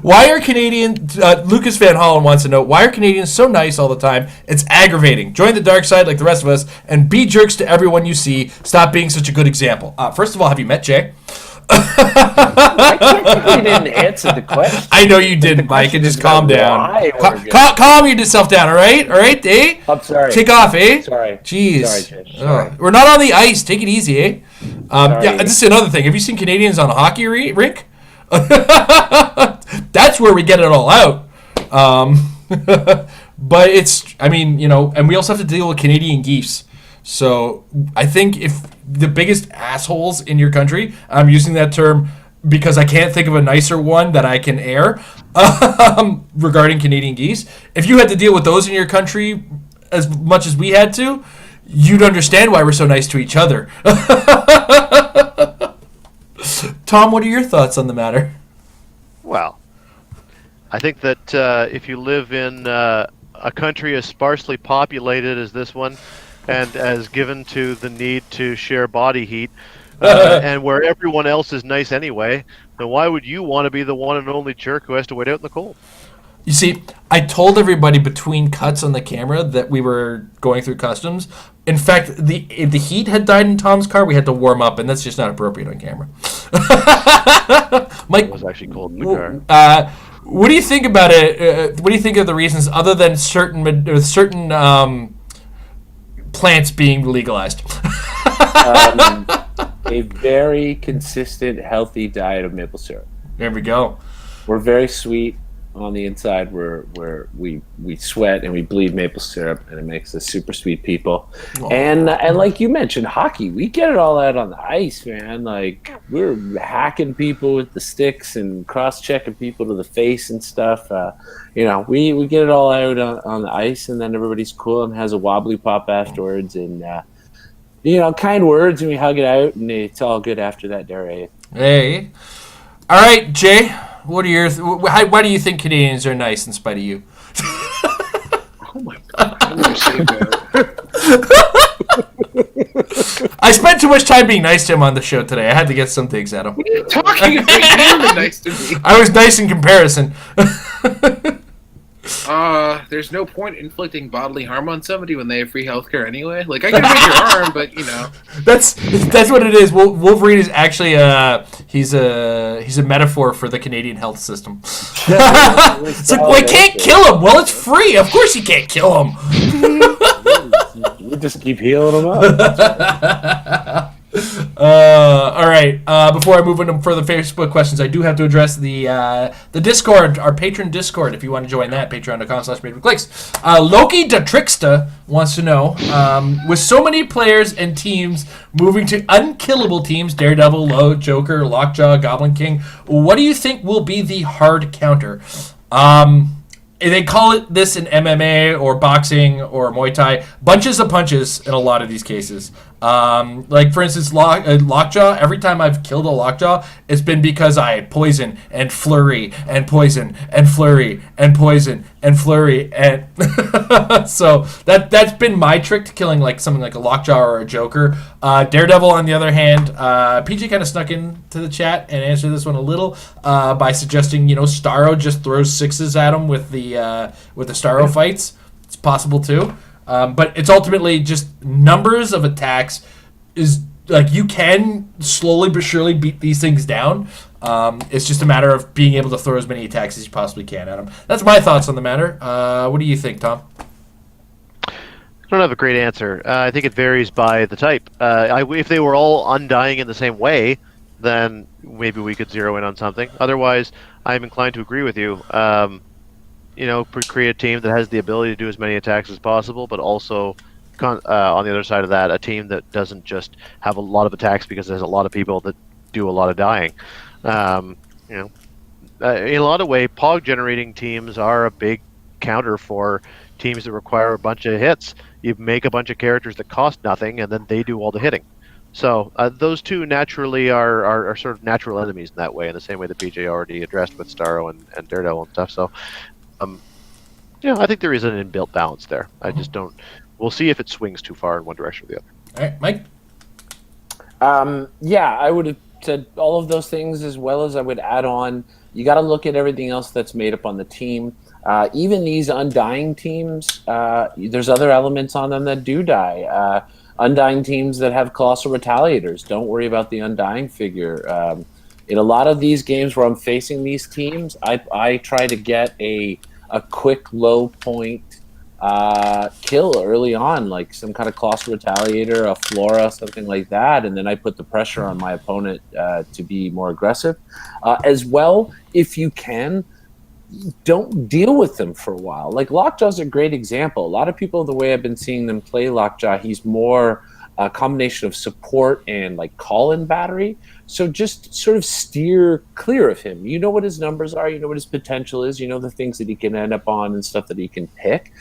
Why are Canadians? Lucas Van Hollen wants to know, why are Canadians so nice all the time? It's aggravating. Join the dark side like the rest of us and be jerks to everyone you see. Stop being such a good example. First of all, have you met Jay? I can't believe you didn't answer the question. I know you didn't, Mike, and just calm down. Calm yourself down, all right? All right, eh? I'm sorry. Kick off, eh? Sorry. Jeez. Sorry, Jay. Sorry. We're not on the ice. Take it easy, eh? Sorry. Yeah, this is another thing. Have you seen Canadians on a hockey rink? That's where we get it all out. But it's, I mean, you know, and we also have to deal with Canadian geese. So I think if the biggest assholes in your country, I'm using that term because I can't think of a nicer one that I can air regarding Canadian geese. If you had to deal with those in your country as much as we had to, you'd understand why we're so nice to each other. Tom, what are your thoughts on the matter? Well, I think that if you live in a country as sparsely populated as this one, and as given to the need to share body heat, and where everyone else is nice anyway, then why would you want to be the one and only jerk who has to wait out in the cold? You see, I told everybody between cuts on the camera that we were going through customs. In fact, the heat had died in Tom's car. We had to warm up, and that's just not appropriate on camera. Mike, It was actually cold in the car. what do you think about it? What do you think of the reasons other than certain plants being legalized? A very consistent, healthy diet of maple syrup. There we go. We're very sweet on the inside. We sweat and we bleed maple syrup, and it makes us super sweet people. Oh. And like you mentioned, hockey, we get it all out on the ice, man. Like, we're hacking people with the sticks and cross-checking people to the face and stuff. You know, we get it all out on the ice, and then everybody's cool and has a wobbly pop afterwards, and you know, kind words, and we hug it out, and it's all good after that, dare. Hey. All right, Jay, what are your why do you think Canadians are nice in spite of you? Oh my god! I'm gonna say that. I spent too much time being nice to him on the show today. I had to get some digs at him. What are you talking about? You haven't been nice to me. I was nice in comparison. There's no point inflicting bodily harm on somebody when they have free healthcare anyway. Like, I can break your arm, but you know. That's what it is. Wolverine is actually he's a metaphor for the Canadian health system. It's like, well, I can't kill him. Well, it's free. Of course you can't kill him. We just keep healing them up. All right. Before I move into further Facebook questions, I do have to address the Discord, our Patron Discord. If you want to join that, patreon.com/MadeWithClicks. Loki the Trickster wants to know, with so many players and teams moving to unkillable teams, Daredevil, Joker, Lockjaw, Goblin King, what do you think will be the hard counter? They call it this in MMA or boxing or Muay Thai. Bunches of punches in a lot of these cases. Like, for instance, Lockjaw, every time I've killed a Lockjaw, it's been because I had poison and flurry and poison and flurry and poison and flurry. And so that's been my trick to killing like something like a Lockjaw or a Joker. Daredevil, on the other hand, PJ kind of snuck into the chat and answered this one a little by suggesting, Starro just throws sixes at him with the Starro fights. It's possible too. But it's ultimately just numbers of attacks. Is like, you can slowly but surely beat these things down. It's just a matter of being able to throw as many attacks as you possibly can at them. That's my thoughts on the matter. What do you think, Tom? I don't have a great answer. I think it varies by the type. If they were all undying in the same way, then maybe we could zero in on something. Otherwise, I'm inclined to agree with you. Create a team that has the ability to do as many attacks as possible, but also on the other side of that, a team that doesn't just have a lot of attacks because there's a lot of people that do a lot of dying. In a lot of ways, POG generating teams are a big counter for teams that require a bunch of hits. You make a bunch of characters that cost nothing, and then they do all the hitting. So those two naturally are sort of natural enemies in that way, in the same way that BJ already addressed with Starro and Daredevil and stuff. So, I think there is an inbuilt balance there. I just don't. We'll see if it swings too far in one direction or the other. All right, Mike. Yeah, I would have said all of those things, as well as I would add on. You got to look at everything else that's made up on the team. Even these Undying teams, there's other elements on them that do die. Undying teams that have Colossal Retaliators, don't worry about the Undying figure. In a lot of these games where I'm facing these teams, I try to get a quick low point kill early on, like some kind of Colossal Retaliator, a Flora, something like that, and then I put the pressure on my opponent to be more aggressive. As well, if you can, don't deal with them for a while. Like Lockjaw's a great example. A lot of people, the way I've been seeing them play Lockjaw, he's more a combination of support and like call-in battery. So just sort of steer clear of him. You know what his numbers are. You know what his potential is. You know the things that he can end up on and stuff that he can pick.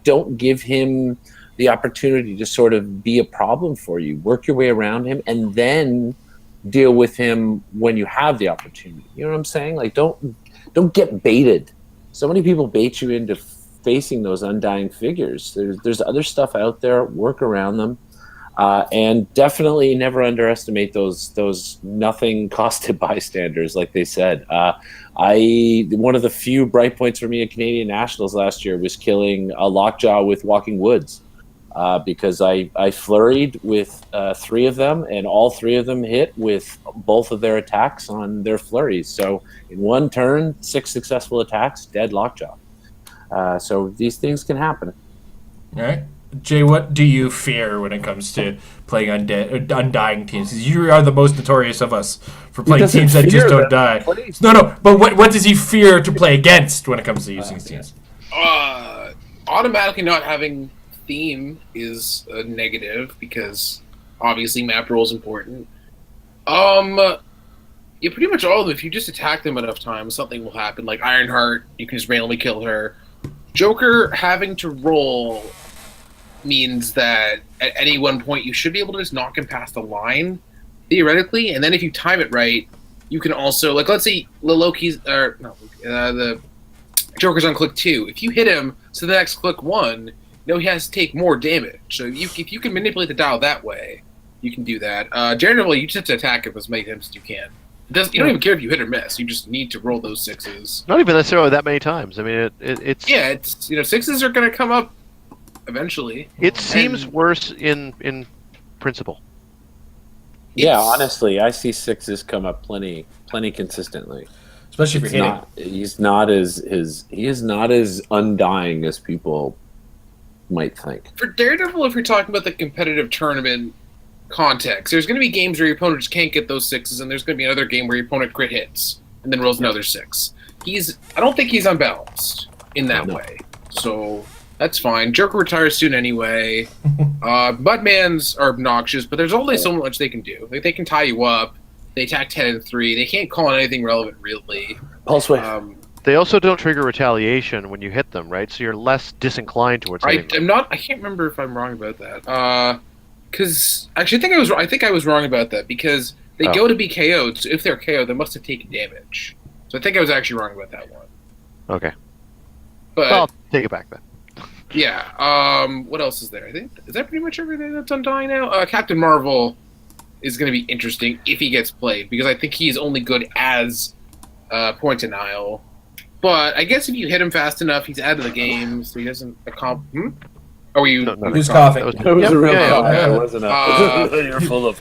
Don't give him the opportunity to sort of be a problem for you. Work your way around him and then deal with him when you have the opportunity. You know what I'm saying? Like don't get baited. So many people bait you into facing those Undying figures. There's other stuff out there. Work around them. And definitely never underestimate those nothing costed bystanders, like they said. One of the few bright points for me at Canadian Nationals last year was killing a Lockjaw with Walking Woods, because I flurried with 3 of them, and all 3 of them hit with both of their attacks on their flurries. So in one turn, 6 successful attacks, dead Lockjaw. So these things can happen. All right. Jay, what do you fear when it comes to playing Undying teams? 'Cause you are the most notorious of us for playing teams that just don't die. No, but what does he fear to play against when it comes to using these teams? Automatically not having theme is a negative, because obviously map roll is important. Yeah, pretty much all of them. If you just attack them enough times, something will happen. Like Ironheart, you can just randomly kill her. Joker having to roll means that at any one point you should be able to just knock him past the line, theoretically, and then if you time it right, you can also, like, let's say the Joker's on click 2. If you hit him, so the next click 1, he has to take more damage. So if you can manipulate the dial that way, you can do that. Generally, you just have to attack him as many times as you can. You don't even care if you hit or miss. You just need to roll those 6s. Not even necessarily that many times. I mean, it's 6s are going to come up eventually. It seems worse in principle. Yeah, honestly, I see 6s come up plenty consistently. Especially if you're hitting. He is not as undying as people might think. For Daredevil, if you're talking about the competitive tournament context, there's going to be games where your opponent just can't get those 6s, and there's going to be another game where your opponent crit hits and then rolls another 6. I don't think he's unbalanced in that way. So that's fine. Joker retires soon ananyway. Mudmans are obnoxious, but there's only so much they can do. Like, they can tie you up. They attack 10 and 3. They can't call on anything relevant, really. Pulse wave. They also don't trigger retaliation when you hit them, right? So you're less disinclined towards hitting them. I can't remember if I'm wrong about that. Because actually, I think I was wrong about that, because they go to be KO'd. So if they're KO'd, they must have taken damage. So I think I was actually wrong about that one. Okay. But well, take it back then. Yeah. What else is there? I think is that pretty much everything that's Undying now. Captain Marvel is going to be interesting if he gets played, because I think he's only good as point denial. But I guess if you hit him fast enough, he's out of the game, so he doesn't accomplish. Oh, were you? No, Who's coughing? It was a real cough. yeah. It wasn't You're full of.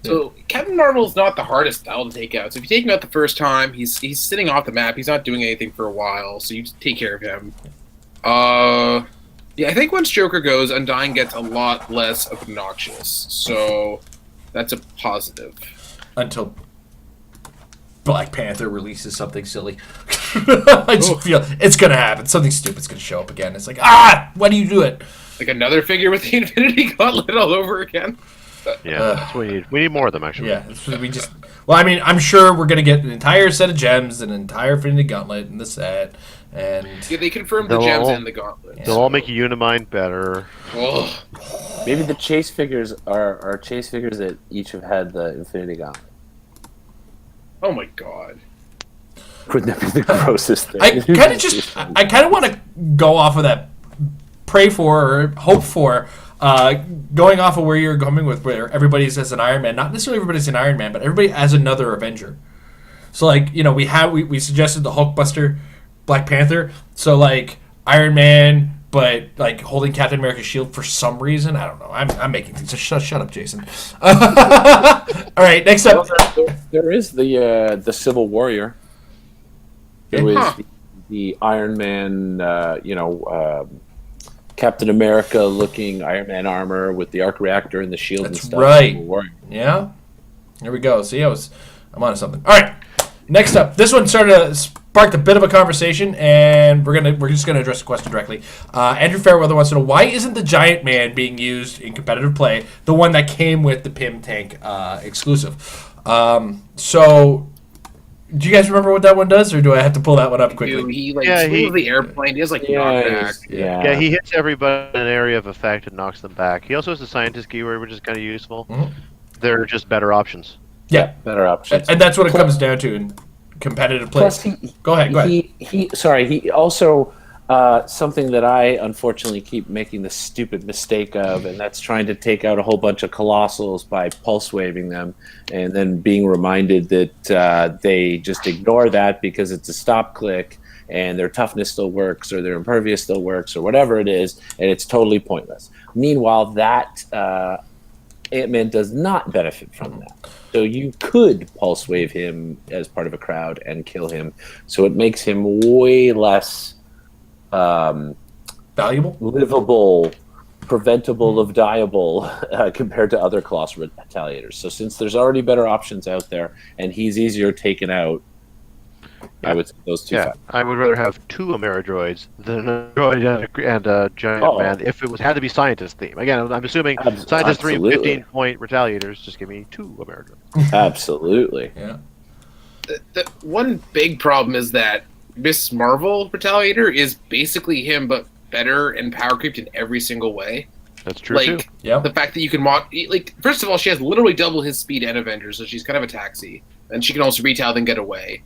So Captain Marvel is not the hardest style to take out. So if you take him out the first time, he's sitting off the map. He's not doing anything for a while, so you just take care of him. Yeah, I think once Joker goes, Undying gets a lot less obnoxious. So that's a positive. Until Black Panther releases something silly. I just feel it's going to happen. Something stupid's going to show up again. It's like, why do you do it? Like another figure with the Infinity Gauntlet all over again. Yeah, that's what we need. We need more of them, actually. Yeah, we just. Well, I mean, I'm sure we're gonna get an entire set of gems and an entire Infinity Gauntlet in the set, and Yeah, they confirmed the They'll gems all- and the gauntlet. They'll all make Unimind better. Oh, Maybe the chase figures are chase figures that each have had the Infinity Gauntlet. oh my god. Wouldn't that be the grossest thing? I kind of want to go off of that, pray for or hope for, going off of where you're going with where everybody's as an Iron Man. Not necessarily everybody's an Iron Man, but everybody as another Avenger. So like we suggested the Hulkbuster, Black Panther. So like Iron Man, but like holding Captain America's shield for some reason. I don't know. I'm making things. Shut up, Jason. All right, next up. There is the Civil Warrior. Who is Huh. the Iron Man, Captain America looking Iron Man armor with the arc reactor and the shield and That's stuff. right. Civil Warrior. Yeah. There we go. See, I'm on to something. All right. Next up, this one sparked a bit of a conversation, and we're just gonna address the question directly. Andrew Fairweather wants to know, why isn't the Giant Man being used in competitive play, the one that came with the Pym tank exclusive? So, do you guys remember what that one does, or do I have to pull that one up quickly? He swings the airplane. He has knockback. Yeah, he hits everybody in an area of effect and knocks them back. He also has a scientist keyword, which is kind of useful. Mhm. They're just better options. Yeah, Better options. and that's what it comes down to in competitive play. Plus, Go ahead. he also something that I unfortunately keep making the stupid mistake of, and that's trying to take out a whole bunch of Colossals by pulse waving them, and then being reminded that they just ignore that because it's a stop click, and their toughness still works, or their impervious still works, or whatever it is, and it's totally pointless. Meanwhile, that Ant-Man does not benefit from that. So you could pulse wave him as part of a crowd and kill him. So it makes him way less Valuable. livable, preventable of dieable compared to other Colossal Retaliators. So since there's already better options out there and he's easier taken out, I would say those two. Yeah, I would rather have two Ameridroids than a droid and a Giant Oh. Man if it had to be scientist theme. Again, I'm assuming scientist 3 and Absolutely. 15-point Retaliators, just give me two Ameridroids. Absolutely. Yeah. The one big problem is that Miss Marvel Retaliator is basically him, but better and power creeped in every single way. That's true, too. Yeah. The fact that you can first of all, she has literally double his speed and Avengers, so she's kind of a taxi, and she can also retail then get away.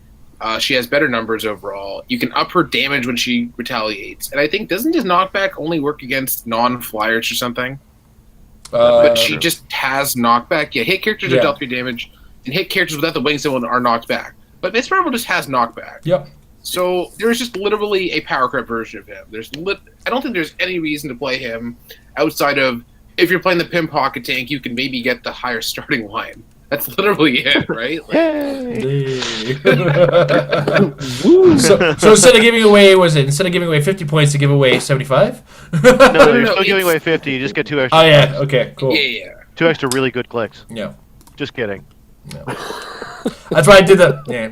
She has better numbers overall. You can up her damage when she retaliates, and I think doesn't his knockback only work against non-flyers or something? But she just has knockback. Yeah, hit characters Yeah. that dealt 3 damage, and hit characters without the wing symbol are knocked back. But Miss Marvel just has knockback. Yep. So there's just literally a power creep version of him. I don't think there's any reason to play him outside of if you're playing the Pym Pocket Tank, you can maybe get the higher starting line. That's literally it, right? Yay! so instead of giving away 50 points to give away 75? No, you're no, still it's- giving away 50. You just get 2 extra. Oh yeah. Okay. Cool. Yeah. 2 extra really good clicks. Yeah. Just kidding. That's why I did that. Yeah.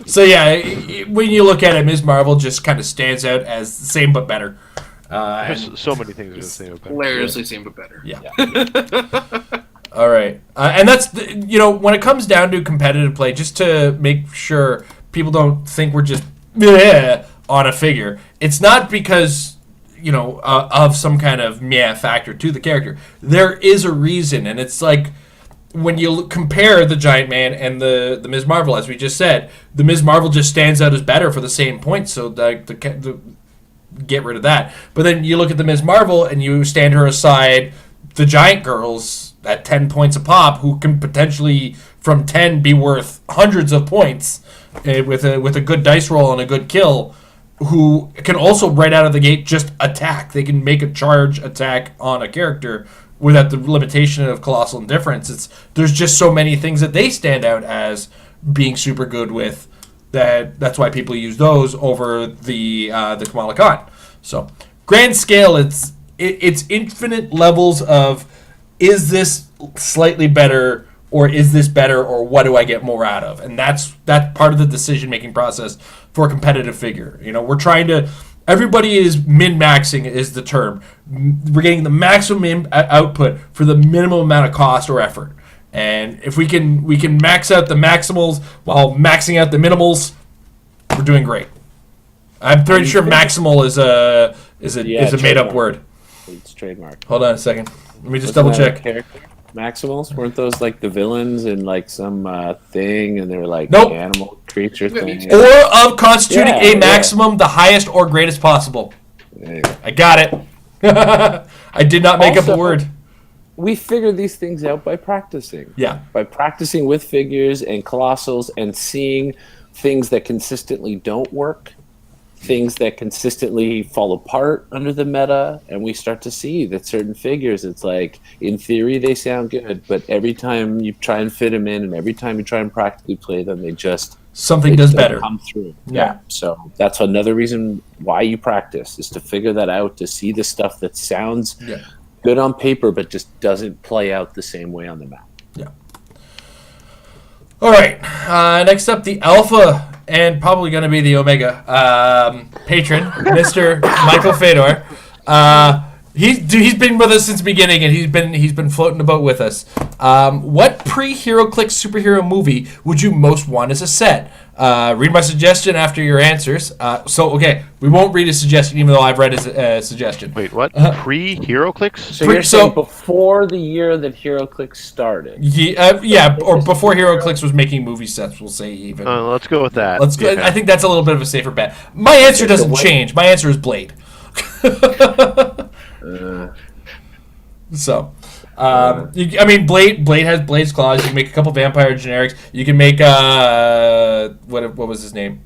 So yeah, when you look at it, Ms. Marvel just kind of stands out as the same but better. There's And- so many things are the same about it. Hilariously same but better. yeah. All right, and that's when it comes down to competitive play, just to make sure people don't think we're just on a figure. It's not because of some kind of factor to the character. There is a reason, and it's like when you compare the Giant Man and the Ms. Marvel, as we just said, the Ms. Marvel just stands out as better for the same points. So the get rid of that. But then you look at the Ms. Marvel and you stand her aside the Giant Girls at 10 points a pop, who can potentially from 10 be worth hundreds of points with a good dice roll and a good kill, who can also right out of the gate just attack. They can make a charge attack on a character without the limitation of Colossal Indifference. There's just so many things that they stand out as being super good with that's why people use those over the Kamala Khan. So grand scale, it's infinite levels of, is this slightly better, or is this better, or what do I get more out of? And that's part of the decision-making process for a competitive figure. We're trying to Everybody is min-maxing is the term. We're getting the maximum output for the minimum amount of cost or effort. And if we can max out the maximals while maxing out the minimals, we're doing great. I'm pretty sure maximal is a made up word. It's trademark. Hold on a second. Let me just double check. Maximals, weren't those like the villains in like some thing, and they were like Nope. animal creature thing? Or of constituting a maximum, the highest or greatest possible. There you go. I got it. I did not make up the word. We figure these things out by practicing. Yeah. By practicing with figures and colossals and seeing things that consistently don't work, things that consistently fall apart under the meta, and we start to see that certain figures, it's like, in theory, they sound good, but every time you try and fit them in and every time you try and practically play them, they just... Something does better. Come through. Yeah. So that's another reason why you practice, is to figure that out, to see the stuff that sounds good on paper but just doesn't play out the same way on the map. Yeah. All right. Next up, the Alpha, and probably going to be the Omega patron, Mr. Michael Fedor. He's been with us since the beginning, and he's been floating about with us. What pre-HeroClix superhero movie would you most want as a set? Read my suggestion after your answers. We won't read a suggestion, even though I've read his suggestion. Wait, what? Pre-HeroClix? So you're saying before the year that HeroClix started? Or before HeroClix was making movie sets, we'll say even. Let's go with that. Let's go. I think that's a little bit of a safer bet. My answer doesn't change. My answer is Blade. Blade has Blade's claws. You can make a couple vampire generics. You can make what was his name?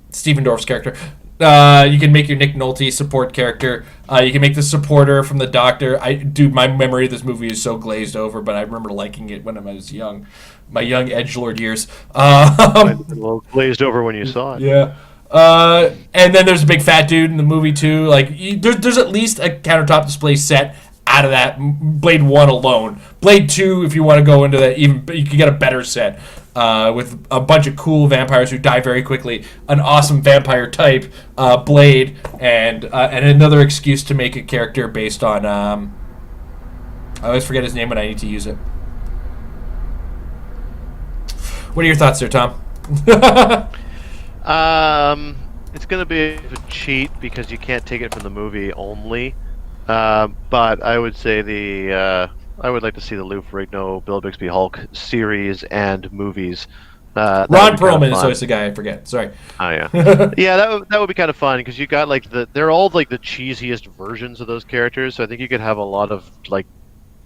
Stephen Dorff's character. You can make your Nick Nolte support character. You can make the supporter from the Doctor. My memory of this movie is so glazed over, but I remember liking it when I was young. My young edgelord years. A little glazed over when you saw it. Yeah. And then there's a big fat dude in the movie too. Like there's at least a countertop display set out of that Blade 1 alone. Blade 2, if you want to go into that, even you can get a better set with a bunch of cool vampires who die very quickly, an awesome vampire type, Blade, and another excuse to make a character based on. I always forget his name when I need to use it. What are your thoughts there, Tom? It's going to be a cheat because you can't take it from the movie only. But I would say I would like to see the Lou Ferrigno, Bill Bixby Hulk series and movies. Ron Perlman is always the guy I forget. Sorry. Oh yeah, yeah. That would be kind of fun because you got like they're all like the cheesiest versions of those characters. So I think you could have a lot of like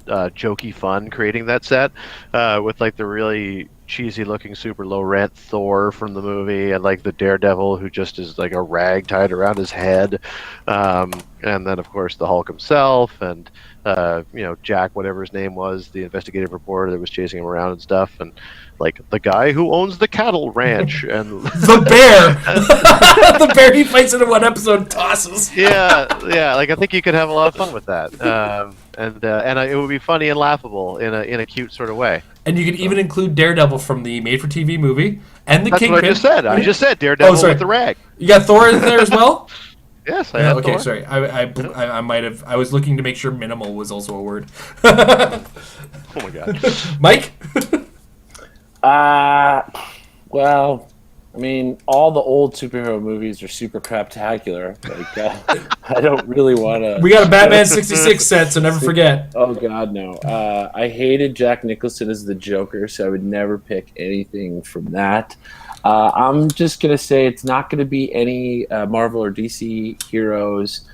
jokey fun creating that set with like the really cheesy looking super low rent Thor from the movie and like the Daredevil who just is like a rag tied around his head, and then of course the Hulk himself and Jack, whatever his name was, the investigative reporter that was chasing him around and stuff, and like the guy who owns the cattle ranch and the bear the bear he fights in one episode tosses. yeah, like I think you could have a lot of fun with that, and it would be funny and laughable in a cute sort of way. And you could even include Daredevil from the made-for-TV movie and the That's Kingpin. what I just said. I just said Daredevil with the rag. You got Thor in there as well? Yes, I have okay, Thor. sorry. I might have. I was looking to make sure minimal was also a word. Oh my god, Mike. Well, I mean, all the old superhero movies are super craptacular. Like, I don't really want to. We got a Batman '66 set, so never forget. Oh God, no! I hated Jack Nicholson as the Joker, so I would never pick anything from that. I'm just gonna say it's not gonna be any Marvel or DC heroes.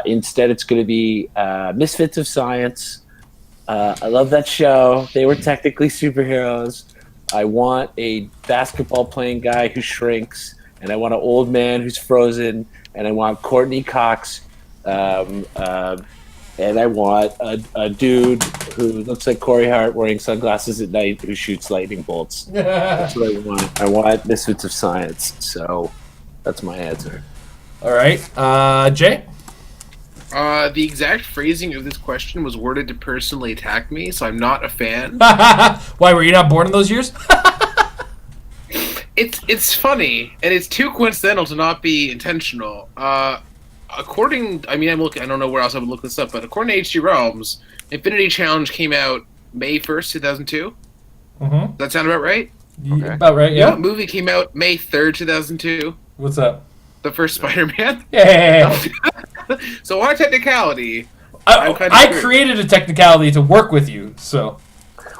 Instead, it's gonna be Misfits of Science. I love that show. They were technically superheroes. I want a basketball-playing guy who shrinks, and I want an old man who's frozen, and I want Courtney Cox, and I want a dude who looks like Corey Hart wearing sunglasses at night who shoots lightning bolts. That's what I want. I want Misfits of Science, so that's my answer. All right. Jay? The exact phrasing of this question was worded to personally attack me, so I'm not a fan. Why, were you not born in those years? It's funny, and it's too coincidental to not be intentional. I don't know where else I would look this up, but according to HG Realms, Infinity Challenge came out May 1st, 2002. Mm-hmm. Does that sound about right? Okay. About right, You know yeah. what movie came out May 3rd, 2002? What's up? The first Spider-Man. Yeah. So on a technicality, I'm kind of I screwed. created a technicality to work with you, so.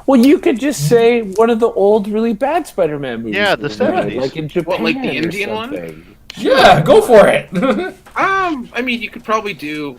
Well, you could just say one of the old, really bad Spider-Man movies. Yeah, the 70s. like in Japan. What, like the or Indian one? something. Yeah, go for it. I mean, you could probably do.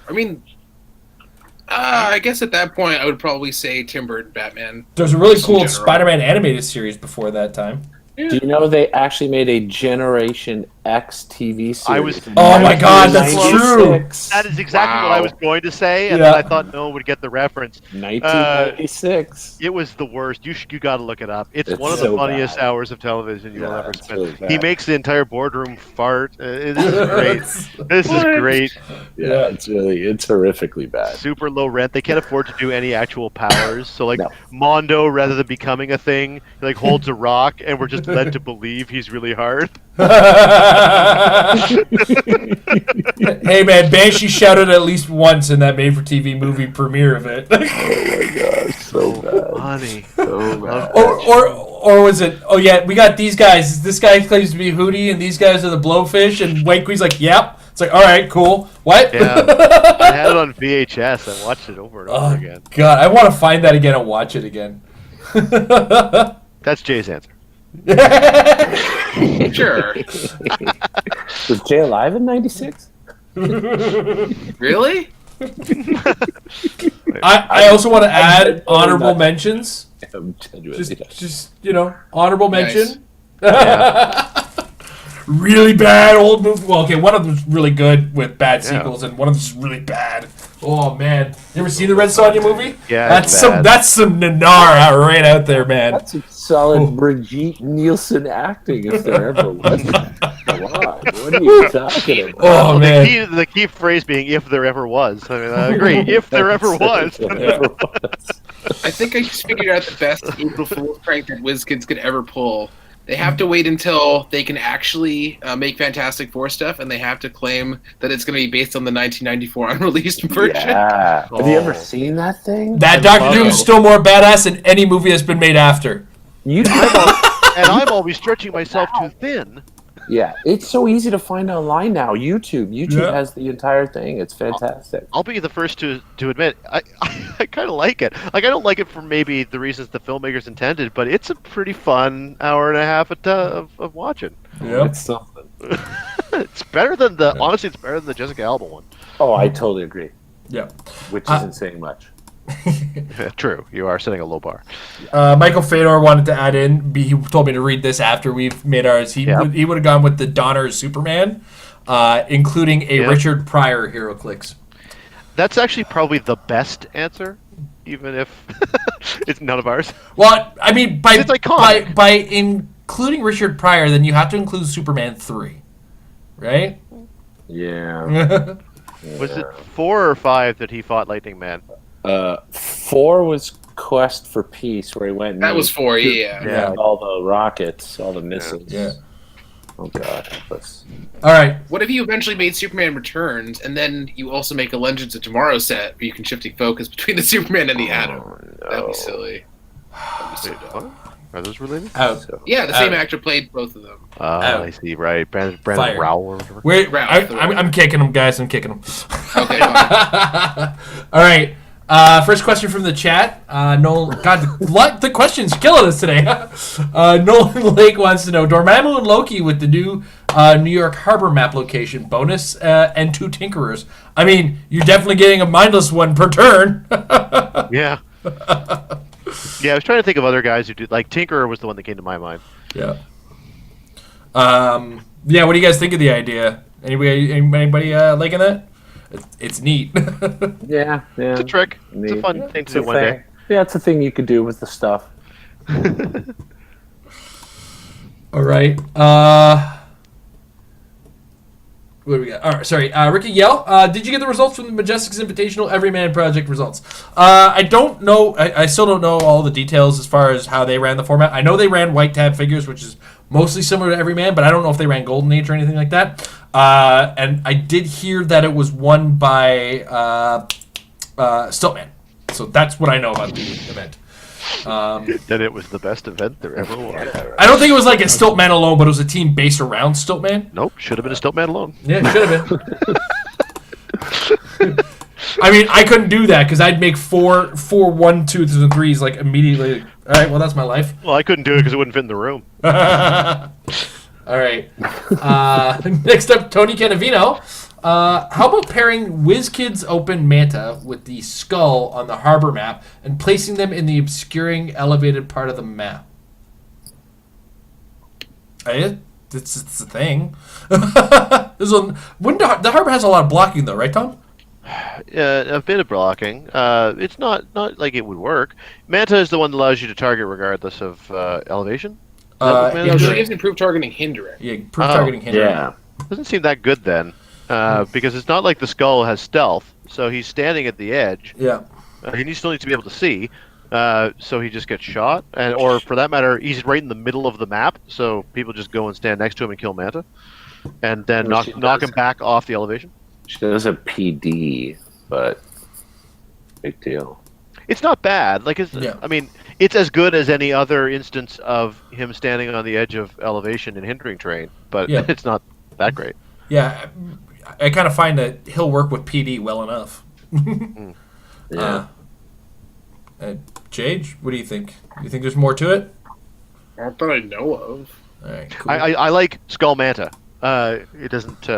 I guess at that point, I would probably say Tim Burton Batman. There's a really Just in cool general. Spider-Man animated series before that time. Do you know they actually made a Generation X TV series? I was- Oh my God, that's true. 1996. That is exactly what I was going to say, and Yeah. then I thought no one would get the reference. 1996. It was the worst. You got to look it up. It's It's one of the so funniest bad. hours of television you'll ever it's spend. really bad. He makes the entire boardroom fart. This is great. This is What? great. Yeah, it's horrifically bad. Super low rent. They can't afford to do any actual powers. So like No. Mondo, rather than becoming a thing, he like holds a rock, and we're just led to believe he's really hard. Hey man, Banshee shouted at least once in that made-for-TV movie premiere of it. Oh my god, so bad. Funny. So bad. or was it? Oh yeah, we got these guys. This guy claims to be Hootie, and these guys are the Blowfish. And White Queen's like, "Yep." It's like, all right, cool. What? Yeah. I had it on VHS. I watched it over and over Oh again. God, I want to find that again and watch it again. That's Jay's answer. Sure. Was Jay alive in '96? Really? I also want to add honorable mentions. Genuinely. Just honorable Nice. mention. Really bad old movie. Well, okay, one of them's really good with bad Yeah. sequels, and one of them's really bad. Oh man, you ever seen the Red Sonja movie? Yeah, that's it's some bad. that's some Nanar out right out there, man. That's a solid Brigitte Nielsen acting if there ever was one. Come on, what are you talking about? Oh man, The key phrase being "if there ever was." I mean, I agree. If there ever was. I think I just figured out the best April Fool's prank that WizKids could ever pull. They have to wait until they can actually make Fantastic Four stuff, and they have to claim that it's going to be based on the 1994 unreleased version. Yeah. Have you Oh. ever seen that thing? that Doctor Doom's still more badass than any movie that's been made after. You And I'm always stretching myself too thin. Yeah, it's so easy to find online now. YouTube Yeah. has the entire thing. It's fantastic. I'll be the first to admit I kind of like it. Like I don't like it for maybe the reasons the filmmakers intended, but it's a pretty fun hour and a half of watching. Yep. It's something. It's better than honestly, it's better than the Jessica Alba one. Oh, I totally agree. Yeah. Which isn't saying much. True, you are setting a low bar. Michael Fedor wanted to add in. He told me to read this after we've made ours. He would have gone with the Donner Superman, including a Richard Pryor HeroClix. That's actually probably the best answer, even if it's none of ours. Well, I mean, by It's iconic. by including Richard Pryor, then you have to include Superman 3, right? Yeah. Was it 4 or 5 that he fought Lightning Man? 4 was Quest for Peace, where he went. And That was 4, yeah. Yeah, all the rockets, all the missiles. Yeah. Oh god, help us. All right. What if you eventually made Superman Returns, and then you also make a Legends of Tomorrow set where you can shift focus between the Superman and the Atom? That'd be silly. That'd be so dumb. Are those related? Out. Yeah, the same Out. actor played both of them. Oh, Out. I see. Right, Brandon Fire. Rowell or whatever. Wait, Ralph, I'm kicking him, guys. I'm kicking him. Okay, fine. All right. First question from the chat. Nolan, God, the questions killing us today. Nolan Lake wants to know Dormammu and Loki with the new New York Harbor map location bonus and 2 Tinkerers. I mean, you're definitely getting a mindless one per turn. Yeah. Yeah, I was trying to think of other guys who do like Tinkerer was the one that came to my mind. Yeah. Yeah. What do you guys think of the idea? Anybody liking that? It's neat. Yeah, yeah. It's a trick. It's a Neat. fun thing to It's do a one thing. day. Yeah, it's a thing you could do with the stuff. All right. What do we got? All right, sorry. Ricky Yell, did you get the results from the Majestics Invitational Everyman Project results? I don't know. I still don't know all the details as far as how they ran the format. I know they ran white tab figures, which is mostly similar to Everyman, but I don't know if they ran Golden Age or anything like that. And I did hear that it was won by Stiltman. So that's what I know about the event. That it was the best event there ever was. I don't think it was like a Stiltman alone, but it was a team based around Stiltman. Nope, should have been a Stiltman alone. Yeah, it should have been. I mean, I couldn't do that because I'd make four 1, 2s, and 3s like immediately. All right, well, that's my life. Well, I couldn't do it because it wouldn't fit in the room. All right. Next up, Tony Canavino. How about pairing WizKids Open Manta with the skull on the harbor map and placing them in the obscuring elevated part of the map? It's a thing. The harbor has a lot of blocking, though, right, Tom? A bit of blocking. It's not like it would work. Manta is the one that allows you to target regardless of elevation. Is that what Manta No, is? she gives improved targeting hindering. Yeah, proof targeting hindering. Yeah. Doesn't seem that good then, because it's not like the skull has stealth. So he's standing at the edge. Yeah. He still needs to be able to see. So he just gets shot, or for that matter, he's right in the middle of the map. So people just go and stand next to him and kill Manta, and then knock him back off the elevation. She does a PD, but big deal. It's not bad. Like I mean, it's as good as any other instance of him standing on the edge of elevation in hindering terrain, but it's not that great. Yeah, I kind of find that he'll work with PD well enough. Yeah. Jade, what do you think? You think there's more to it? Not that I know of. All right, cool. I like Skull Manta. It doesn't,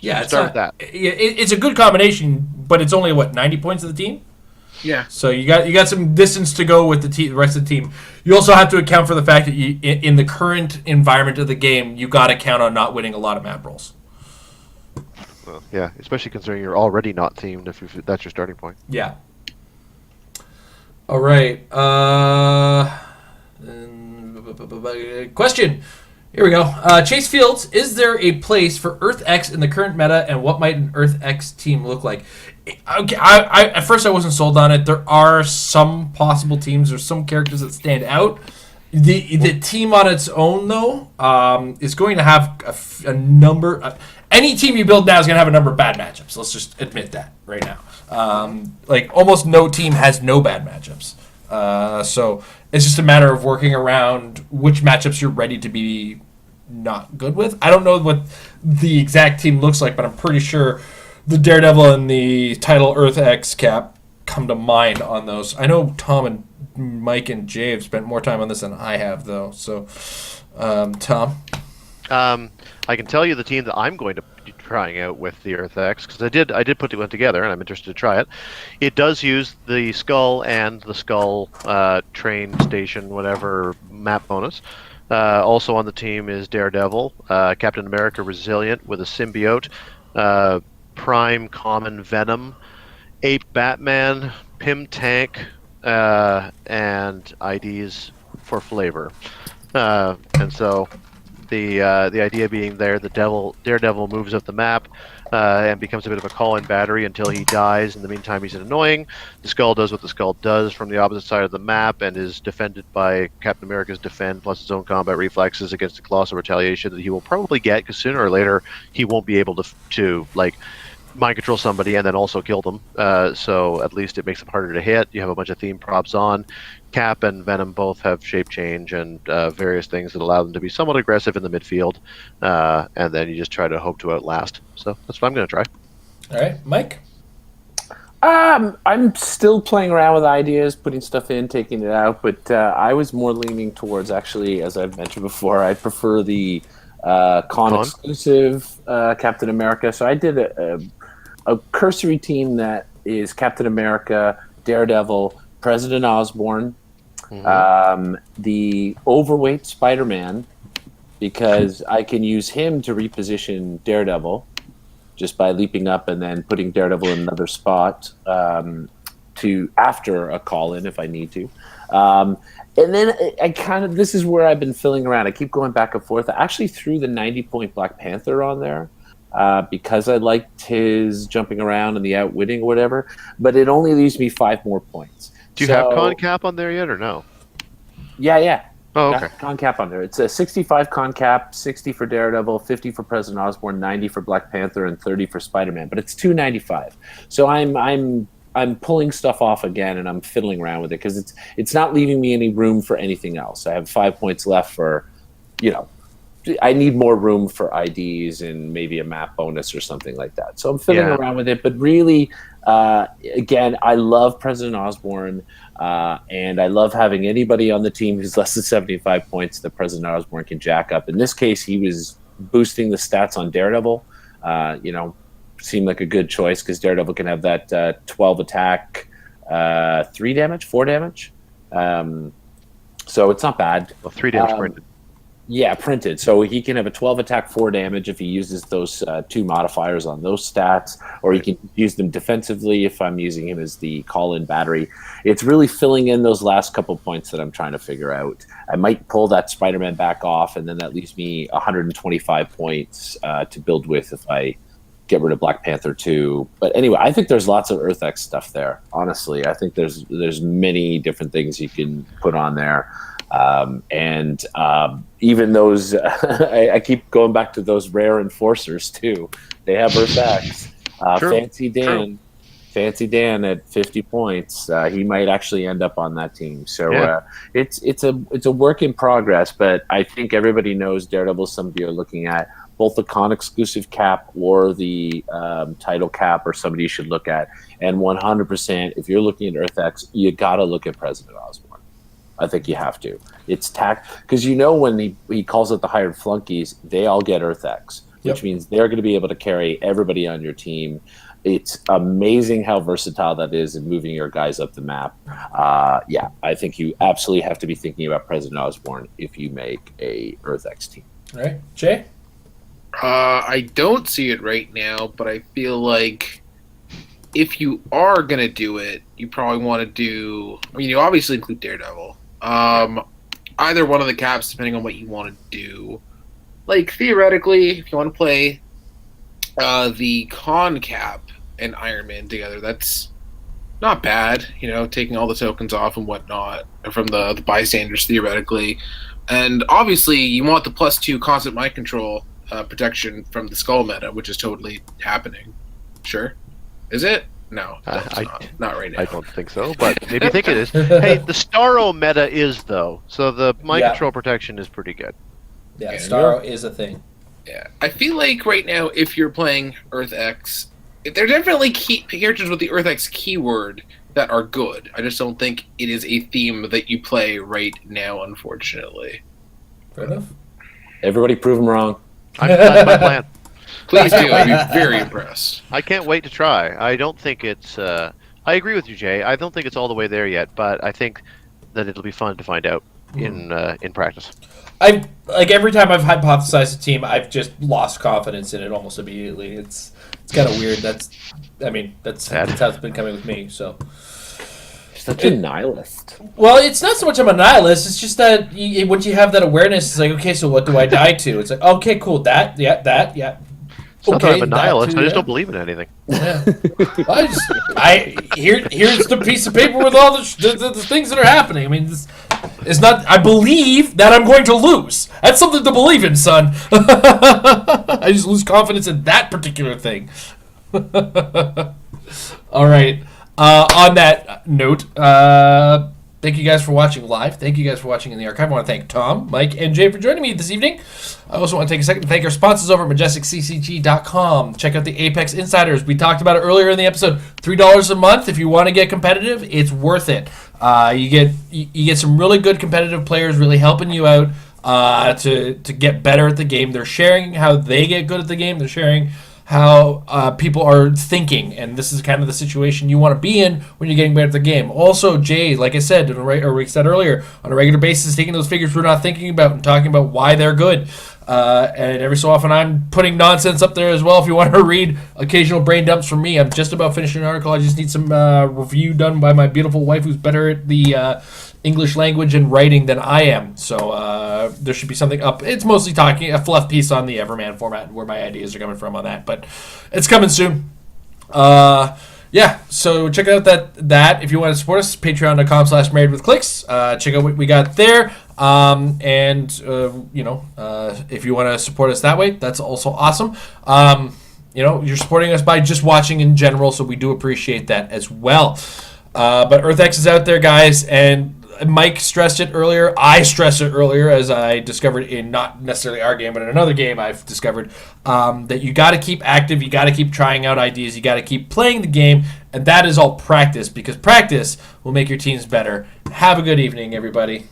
Yeah, start with that. It's a good combination, but it's only 90 points of the team. Yeah. So you got some distance to go with the rest of the team. You also have to account for the fact that in the current environment of the game, you got to count on not winning a lot of map rolls. Well, yeah, especially considering you're already not themed if that's your starting point. Yeah. All right. Question. Here we go. Chase Fields, is there a place for Earth X in the current meta, and what might an Earth X team look like? Okay, I at first I wasn't sold on it. There are some possible teams. There's some characters that stand out. The team on its own, though, is going to have a number. Any team you build now is going to have a number of bad matchups. Let's just admit that right now. Almost no team has no bad matchups. So it's just a matter of working around which matchups you're ready to be not good with. I don't know what the exact team looks like, but I'm pretty sure the Daredevil and the title Earth X cap come to mind on those. I know Tom and Mike and Jay have spent more time on this than I have, though. So, Tom? I can tell you the team that I'm going to be trying out with the Earth X, because I did put one together, and I'm interested to try it. It does use the Skull and the Skull train station, whatever, map bonus. Also on the team is Daredevil, Captain America Resilient with a symbiote, Prime Common Venom, Ape Batman, Pym Tank, and IDs for flavor. And so the idea being there, Daredevil moves up the map and becomes a bit of a call-in battery until he dies. In the meantime, he's annoying. The Skull does what the Skull does from the opposite side of the map and is defended by Captain America's defend plus his own combat reflexes against the colossal retaliation that he will probably get, because sooner or later he won't be able to mind control somebody and then also kill them. So at least it makes them harder to hit. You have a bunch of theme props on. Cap and Venom both have shape change and various things that allow them to be somewhat aggressive in the midfield, and then you just try to hope to outlast. So that's what I'm going to try. All right, Mike? I'm still playing around with ideas, putting stuff in, taking it out, but I was more leaning towards, actually, as I've mentioned before, I prefer the con-exclusive Captain America. So I did a cursory team that is Captain America, Daredevil, President Osborn, the overweight Spider-Man, because I can use him to reposition Daredevil just by leaping up and then putting Daredevil in another spot to after a call-in if I need to. And then this is where I've been filling around. I keep going back and forth. I actually threw the 90-point Black Panther on there because I liked his jumping around and the outwitting or whatever, but it only leaves me 5 more points. Do you have con cap on there yet or no? Yeah. Oh, okay. Con cap on there. It's a 65 con cap, 60 for Daredevil, 50 for President Osborn, 90 for Black Panther, and 30 for Spider-Man. But it's 295. So I'm pulling stuff off again, and I'm fiddling around with it because it's not leaving me any room for anything else. I have 5 points left for, I need more room for IDs and maybe a map bonus or something like that. So I'm fiddling around with it. But really, again, I love President Osborn. And I love having anybody on the team who's less than 75 points that President Osborn can jack up. In this case, he was boosting the stats on Daredevil. Seemed like a good choice because Daredevil can have that 12 attack, 3 damage, 4 damage. So it's not bad. Well, 3 damage printed. Yeah, printed. So he can have a 12 attack, 4 damage if he uses those 2 modifiers on those stats, or he can use them defensively if I'm using him as the call-in battery. It's really filling in those last couple points that I'm trying to figure out. I might pull that Spider-Man back off, and then that leaves me 125 points to build with if I get rid of Black Panther 2. But anyway, I think there's lots of EarthX stuff there. Honestly, I think there's many different things you can put on there. Even those, I keep going back to those rare enforcers too. They have EarthX. Fancy Dan at 50 points. He might actually end up on that team. So it's a work in progress. But I think everybody knows Daredevil. Somebody are looking at both the con exclusive cap or the title cap, or somebody you should look at. And 100%, if you're looking at EarthX, you got to look at President Osborn. I think you have to. It's because when he calls out the hired flunkies, they all get EarthX, which means they're going to be able to carry everybody on your team. It's amazing how versatile that is in moving your guys up the map. I think you absolutely have to be thinking about President Osborn if you make a EarthX team. All right, Jay? I don't see it right now, but I feel like if you are going to do it, you probably want to do... you obviously include Daredevil. Either one of the caps, depending on what you want to do. Like, theoretically, if you want to play the con cap and Iron Man together, that's not bad, taking all the tokens off and whatnot from the bystanders, theoretically. And obviously, you want the +2 constant mind control protection from the skull meta, which is totally happening. Sure. Is it? No, not right now. I don't think so, but maybe you think it is. Hey, the Starro meta is, though, so the mind control protection is pretty good. Yeah, Starro is a thing. Yeah, I feel like right now, if you're playing EarthX, there are definitely characters with the EarthX keyword that are good. I just don't think it is a theme that you play right now, unfortunately. Fair enough. Everybody prove them wrong. That's my plan. Please do. I'd be very impressed. I can't wait to try. I don't think it's... I agree with you, Jay. I don't think it's all the way there yet, but I think that it'll be fun to find out in practice. Every time I've hypothesized a team, I've just lost confidence in it almost immediately. It's kind of weird. That's how it's been coming with me. So such a nihilist. Well, it's not so much I'm a nihilist. It's just that once you have that awareness, it's like, okay, so what do I die to? It's like, okay, cool, that. It's not that I'm a nihilist. I just don't believe in anything. Yeah. Here's the piece of paper with all the things that are happening. I mean, it's not. I believe that I'm going to lose. That's something to believe in, son. I just lose confidence in that particular thing. All right. On that note, thank you guys for watching live. Thank you guys for watching in the archive. I want to thank Tom, Mike, and Jay for joining me this evening. I also want to take a second to thank our sponsors over at MajesticCCG.com. Check out the Apex Insiders. We talked about it earlier in the episode. $3 a month. If you want to get competitive, it's worth it. You get some really good competitive players really helping you out to get better at the game. They're sharing how they get good at the game. They're sharing how people are thinking, and this is kind of the situation you want to be in when you're getting better at the game. Also, Jay, like I said, or we said earlier, on a regular basis, taking those figures we're not thinking about and talking about why they're good. And every so often, I'm putting nonsense up there as well. If you want to read occasional brain dumps from me, I'm just about finishing an article. I just need some review done by my beautiful wife, who's better at the English language and writing than I am. So there should be something up. It's mostly talking a fluff piece on the Everman format and where my ideas are coming from on that, but it's coming soon. So check out that if you want to support us, patreon.com/marriedwithclicks. Check out what we got there. If you want to support us that way, that's also awesome. You're supporting us by just watching in general, so we do appreciate that as well. But EarthX is out there, guys, and Mike stressed it earlier. I stressed it earlier, as I discovered in not necessarily our game, but in another game I've discovered, that you got to keep active, you got to keep trying out ideas, you got to keep playing the game, and that is all practice, because practice will make your teams better. Have a good evening, everybody.